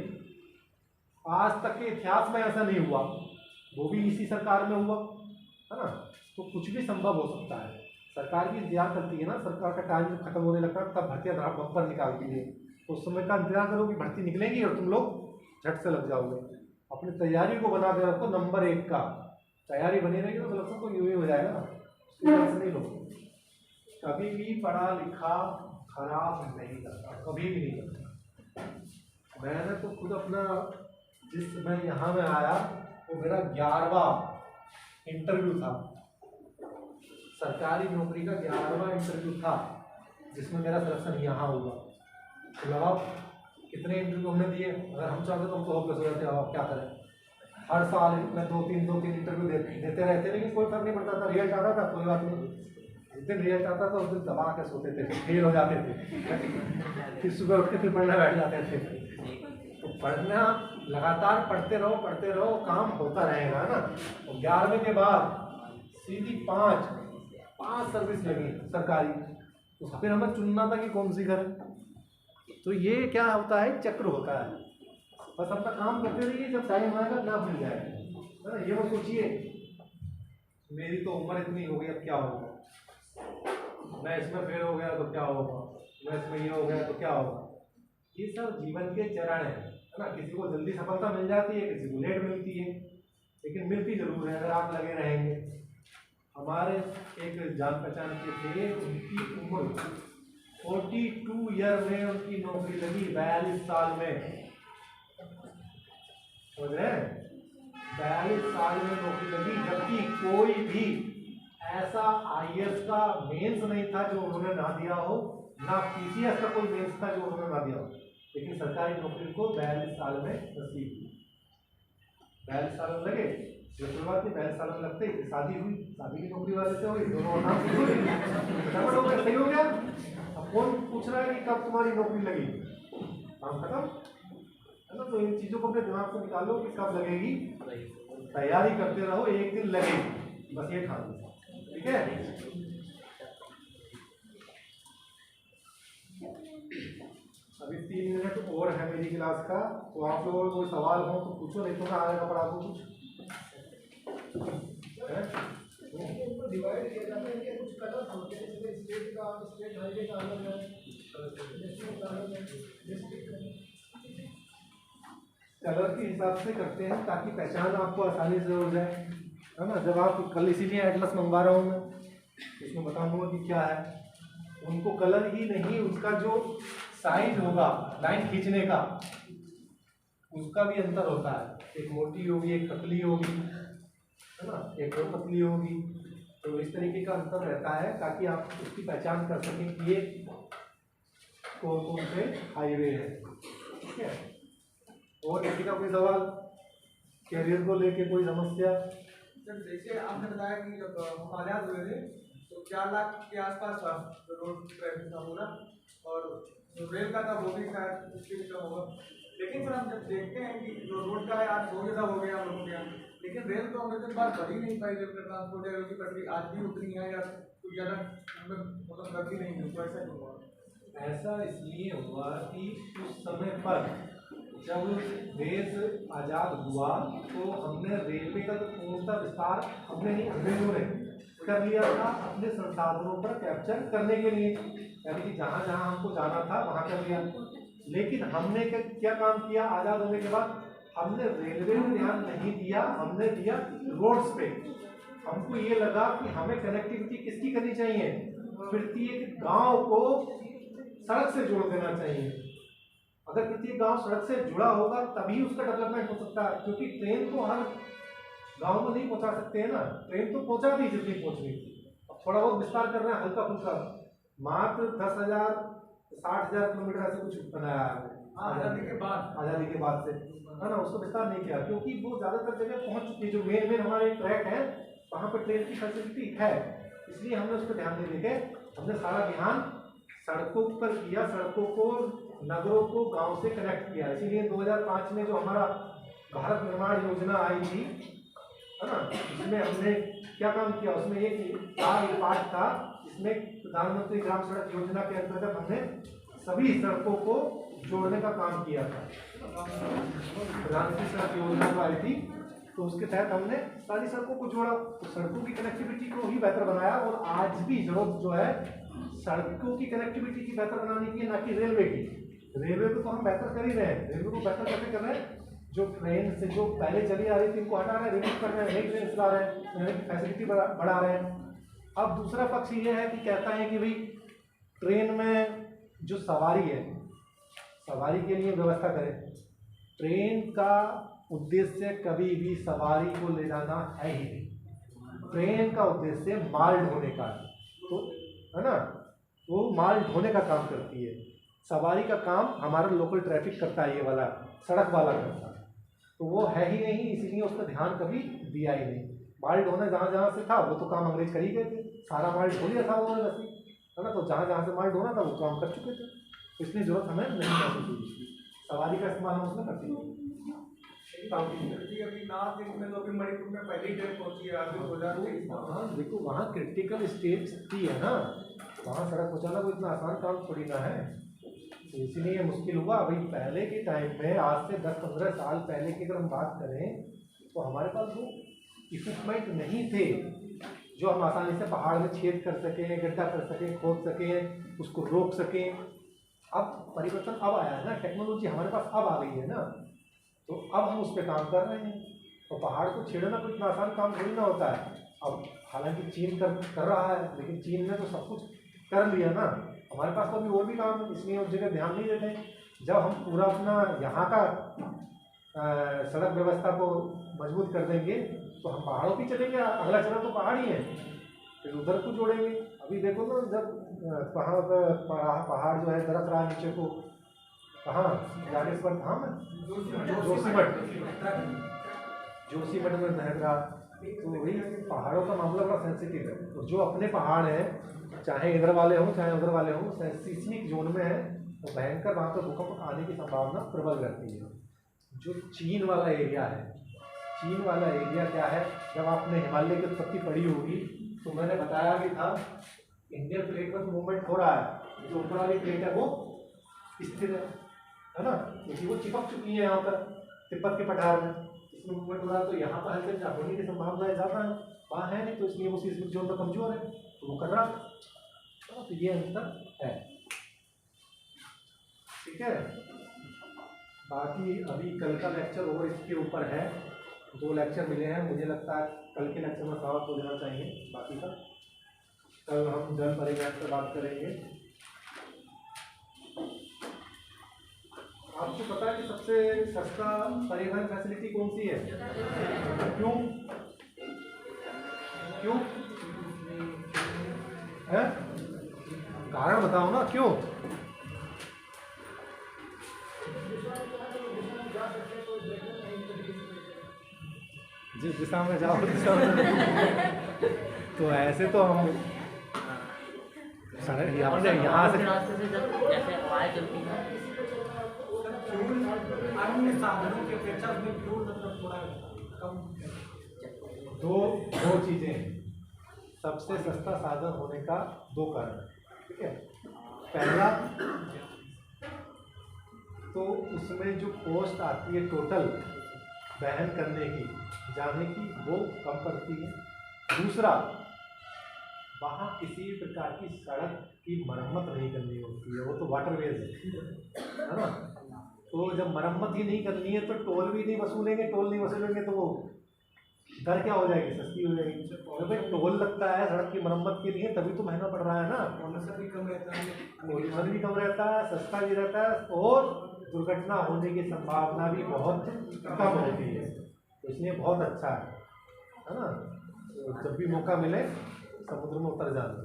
आज तक के इतिहास में ऐसा नहीं हुआ, वो भी इसी सरकार में हुआ, है ना। तो कुछ भी संभव हो सकता है। सरकार भी इंतजार करती है ना, सरकार का टाइम खत्म होने लगता है तब भर्तियाँ बम्पर निकालती है, तो उस समय का इंतजार करो कि भर्ती निकलेगी और तुम लोग झट से लग जाओगे। अपनी तैयारी को बना के रखो, नंबर 1 का तैयारी बनी रहेगी तो सिलेक्शन तो यूँ ही हो जाएगा, उसकी वजह से नहीं लो। कभी भी पढ़ा लिखा खराब नहीं करता, कभी भी नहीं करता। मैंने तो खुद अपना, जिस समय यहाँ में आया वो मेरा 11वां इंटरव्यू था, सरकारी नौकरी का 11वां इंटरव्यू था, जिसमें मेरा सिलेक्शन यहाँ हुआ। तो लगाओ कितने इंटरव्यू हमने दिए, अगर हम चाहते तो हम तो होपलेस हो जाते, अब क्या करें। हर साल में 2-3 इंटरव्यू देते रहते, लेकिन कोई फर्क नहीं पड़ता था। रिजल्ट आता था कोई बात नहीं, जिस दिन रिजल्ट आता था उस दिन दबा के सोते थे, फिर फेल हो जाते थे, फिर सुबह उठ के फिर पढ़ने बैठ जाते थे। तो पढ़ना, लगातार पढ़ते रहो, काम होता रहेगा, है ना। और 11वें के बाद सीधी 5 सर्विस लगी सरकारी, तो फिर हमें चुनना था कि कौन सी करें। तो ये क्या होता है, चक्र होता है। बस अपना काम करते रहिए, जब टाइम आएगा ना मिल जाएगा, है ना। ये मत सोचिए मेरी तो उम्र इतनी हो गई अब क्या होगा, मैं इसमें फेल हो गया तो क्या होगा, मैं इसमें ये हो गया तो क्या होगा। ये सब जीवन के चरण है ना। किसी को जल्दी सफलता मिल जाती है, किसी को लेट मिलती है, लेकिन मिलती जरूर है अगर आप लगे रहेंगे। हमारे एक जान पहचान के थे, उनकी उम्र 42 ईयर में उनकी नौकरी लगी, 42 साल में, समझ रहे हैं, 42 साल में नौकरी लगी। जबकि कोई भी ऐसा IAS का मेंस नहीं था जो उन्होंने ना दिया हो, ना PCS का कोई मेंस था जो उन्होंने ना दिया हो, लेकिन सरकारी नौकरी को 42 साल में नसीब हुई। 42 साल में लगे, जो कोई बात नहीं, 42 साल में लगते ही शादी हुई, शादी की नौकरी वाले से हुई, दोनों नाम हो गया, सही हो गया। अब कौन पूछ रहा है कि कब तुम्हारी नौकरी लगी, काम खत्म है ना। तो इन चीज़ों को अपने दिमाग से निकालो कि कब लगेगी, तैयारी करते रहो, एक दिन लगेगी, बस ये ठान लो, ठीक है। अभी 3 मिनट और है मेरी क्लास का, तो आप लोगों को कोई सवाल हो तो पूछो, नहीं तो मैं आगे का पढ़ा दूँ कुछ। डिवाइड किया जाता है कि कुछ कलर होते हैं, जैसे स्टेट हाईवे का अलग है, कलर के हिसाब से करते हैं ताकि पहचान आपको आसानी से हो जाए, है ना। जब आप कल, इसीलिए एटलस मंगवा रहा हूँ मैं, इसमें बताऊंगा कि क्या है। उनको कलर ही नहीं, उसका जो साइज होगा लाइन खींचने का, उसका भी अंतर होता है। एक मोटी होगी, एक पतली होगी, है ना, एक और पतली होगी। तो इस तरीके का अंतर रहता है ताकि आप उसकी पहचान कर सकें कि ये कौन कौन से हाईवे है, ठीक है। और किसी का कोई सवाल, कैरियर को लेके कोई समस्या? सर जैसे आपने बताया कि जब हम आज़ाद हुए थे तो 4 लाख के आसपास था जो रोड ट्रैफिक था पूरा, और जो रेल का था वो भी शायद उसके भी कम होगा। लेकिन सर हम जब देखते हैं कि जो रोड का है आज 2 जैसा हो गया हम लोगों के यहाँ, लेकिन रेल तो हम इतनी बार बढ़ ही नहीं पाई। रेल का ट्रांसपोर्ट है, उसकी पटरी आज भी उतनी है या कुछ ज़्यादा मतलब गति नहीं हुई, तो ऐसा क्यों हुआ? ऐसा इसलिए हुआ कि उस समय पर जब देश आज़ाद हुआ तो हमने रेलवे का तो पूर्णतः विस्तार हमने नहीं, अंग्रेजों ने कर लिया था अपने संसाधनों पर कैप्चर करने के लिए, यानी कि जहाँ जहाँ हमको जाना था वहाँ कर लिया। लेकिन हमने क्या काम किया आज़ाद होने के बाद, हमने रेलवे में ध्यान नहीं दिया, हमने दिया रोड्स पे। हमको ये लगा कि हमें कनेक्टिविटी किसकी करनी चाहिए, प्रत्येक गांव को सड़क से जोड़ देना चाहिए। अगर प्रत्येक गांव सड़क से जुड़ा होगा तभी उसका डेवलपमेंट हो सकता है, क्योंकि ट्रेन तो हर गांव में नहीं पहुंचा सकते हैं ना, ट्रेन तो पहुंचा दी जितनी पहुंचनी थी, अब थोड़ा बहुत विस्तार कर रहे हैं हल्का फुल्का, मात्र 10,000 60,000 किलोमीटर ऐसे कुछ बनाया है आज़ादी के बाद से, है ना। उसको विस्तार नहीं किया क्योंकि वो ज़्यादातर जगह पहुंच चुकी है। जो मेन हमारे ट्रैक है वहाँ पर ट्रेन की फैसिलिटी है, इसलिए हमने उस पर ध्यान नहीं देके हमने सारा ध्यान सड़कों पर किया, सड़कों को, नगरों को गांव से कनेक्ट किया। इसीलिए 2005 में जो हमारा भारत निर्माण योजना आई थी, है ना, इसमें हमने क्या काम किया, उसमें एक पार्ट था, इसमें प्रधानमंत्री ग्राम सड़क योजना के अंतर्गत हमने सभी सड़कों को जोड़ने का काम किया था। प्रधानमंत्री सड़क योजना जो आई थी तो उसके तहत हमने सारी सड़कों को जोड़ा, तो सड़कों की कनेक्टिविटी को ही बेहतर बनाया। और आज भी जरूरत जो है सड़कों की कनेक्टिविटी की बेहतर बनाने की, ना कि रेलवे की। रेलवे को तो हम बेहतर कर ही रहे हैं, रेलवे को बेहतर कैसे कर रहे हैं, जो ट्रेन से जो पहले चली आ रही थी उनको हटा रहे हैं, रिलीज कर रहे हैं, नई ट्रेन चला रहे हैं, फैसिलिटी बढ़ा रहे हैं। अब दूसरा पक्ष ये है कि कहता है कि भाई ट्रेन में जो सवारी है, सवारी के लिए व्यवस्था करें। ट्रेन का उद्देश्य कभी भी सवारी को ले जाना है ही नहीं, ट्रेन का उद्देश्य माल ढोने का है, तो है ना, वो माल ढोने का काम करती है। सवारी का काम हमारा लोकल ट्रैफिक करता है, ये वाला सड़क वाला करता है, तो वो है ही नहीं, इसीलिए उस पर ध्यान कभी दिया ही नहीं। माल ढोना जहाँ जहाँ से था वो तो काम अंग्रेज कर ही गए थे, सारा माल ढो लिया था उन्होंने वैसे, है ना, तो जहाँ जहाँ से माल ढोना था वो काम कर चुके थे, इसलिए जरूरत हमें नहीं पड़ती, सवारी का इस्तेमाल हम उसमें करते हैं। अभी नाथ में तो अभी मणिपुर में पहली ट्रेन पहुंची है, आगे हो जाती है। हाँ देखो, वहाँ क्रिटिकल स्टेज थी, है ना, वहाँ सड़क पहुँचाना कोई इतना आसान काम थोड़ी ना है, तो इसीलिए मुश्किल हुआ। अभी पहले के टाइम में, आज से 10-15 साल पहले की अगर हम बात करें तो हमारे पास वो इक्विपमेंट नहीं थे जो हम आसानी से पहाड़ में छेद कर सकें, गड्ढा कर सकें, खोद सकें, उसको रोक सकें। अब परिवर्तन अब आया है ना, टेक्नोलॉजी हमारे पास अब आ गई है ना, तो अब हम उस पर काम कर रहे हैं। तो पहाड़ को छेड़ना कोई इतना आसान काम थोड़ी ना होता है। अब हालांकि चीन कर रहा है, लेकिन चीन ने तो सब कुछ कर लिया ना, हमारे पास तो अभी और भी काम है, इसलिए उस जगह ध्यान नहीं देते। जब हम पूरा अपना यहाँ का सड़क व्यवस्था को मजबूत कर देंगे तो हम पहाड़ों की चलेंगे। अगला चरण तो पहाड़ ही है, फिर उधर को जोड़ेंगे। अभी देखो ना, जब पहाड़ जो है दरक रहा है नीचे को, कहाँ जागेश्वर धाम है, जोशीमठ में दहक रहा। तो वही पहाड़ों का मामला बड़ा सेंसिटिव है। और जो अपने पहाड़ हैं, चाहे इधर वाले हों चाहे उधर वाले हों, सीस्मिक जोन में है, तो भयंकर वहाँ पर भूकंप आने की संभावना प्रबल रहती है। जो चीन वाला एरिया है, चीन वाला एरिया क्या है, जब आपने हिमालय की उत्पत्ति पढ़ी होगी तो मैंने बताया भी था, इंडियन प्लेट में मूवमेंट हो रहा है, जो ऊपर वाली प्लेट है वो स्थिर है ना, क्योंकि वो चिपक चुकी है यहाँ पर तिब्बत के पठार में, इसमें मूवमेंट हो रहा है। तो यहाँ पर हल्के होने की संभावनाएं ज़्यादा है, वहाँ है नहीं, तो इसलिए वो सीस्मिक जोन में कमजोर है, तो वो कर रहा है। तो ये अंतर है, ठीक है। बाकी अभी कल का लेक्चर और इसके ऊपर है, 2 लेक्चर मिले हैं, मुझे लगता है कल के लेक्चर में समाप्त हो जाना चाहिए। बाकी का कल हम जल परिवहन पर बात करेंगे। आपको पता है कि सबसे सस्ता परिवहन फैसिलिटी कौन सी है? क्यों क्यों है? कारण बताओ ना, क्यों? जिस दिशा में जाओ दिशा में तो ऐसे तो हम सड़क यहाँ से जैसे हवाएं चलती हैं, अन्य साधनों की अपेक्षा में फ्यूल मतलब थोड़ा कम। दो चीज़ें, सबसे सस्ता साधन होने का 2 कारण, ठीक है। पहला तो उसमें जो कॉस्ट आती है टोटल वहन करने की, जाने की, वो कम पड़ती है। दूसरा, वहाँ किसी प्रकार की सड़क की मरम्मत नहीं करनी होती है, वो तो वाटरवेज है ना। तो जब मरम्मत ही नहीं करनी है तो टोल भी नहीं वसूलेंगे, टोल नहीं वसूलेंगे तो वो दर क्या हो जाएगी, सस्ती हो जाएगी। और भाई टोल लगता है सड़क की मरम्मत के लिए, तभी तो महंगा पड़ रहा है ना। पॉल्यूशन भी कम रहता है, पॉल्यूशन भी कम रहता है, सस्ता भी रहता है, और दुर्घटना होने की संभावना भी बहुत कम होती है। तो इसलिए बहुत अच्छा है ना। तो जब भी मौका मिले समुद्र में उतर जाना।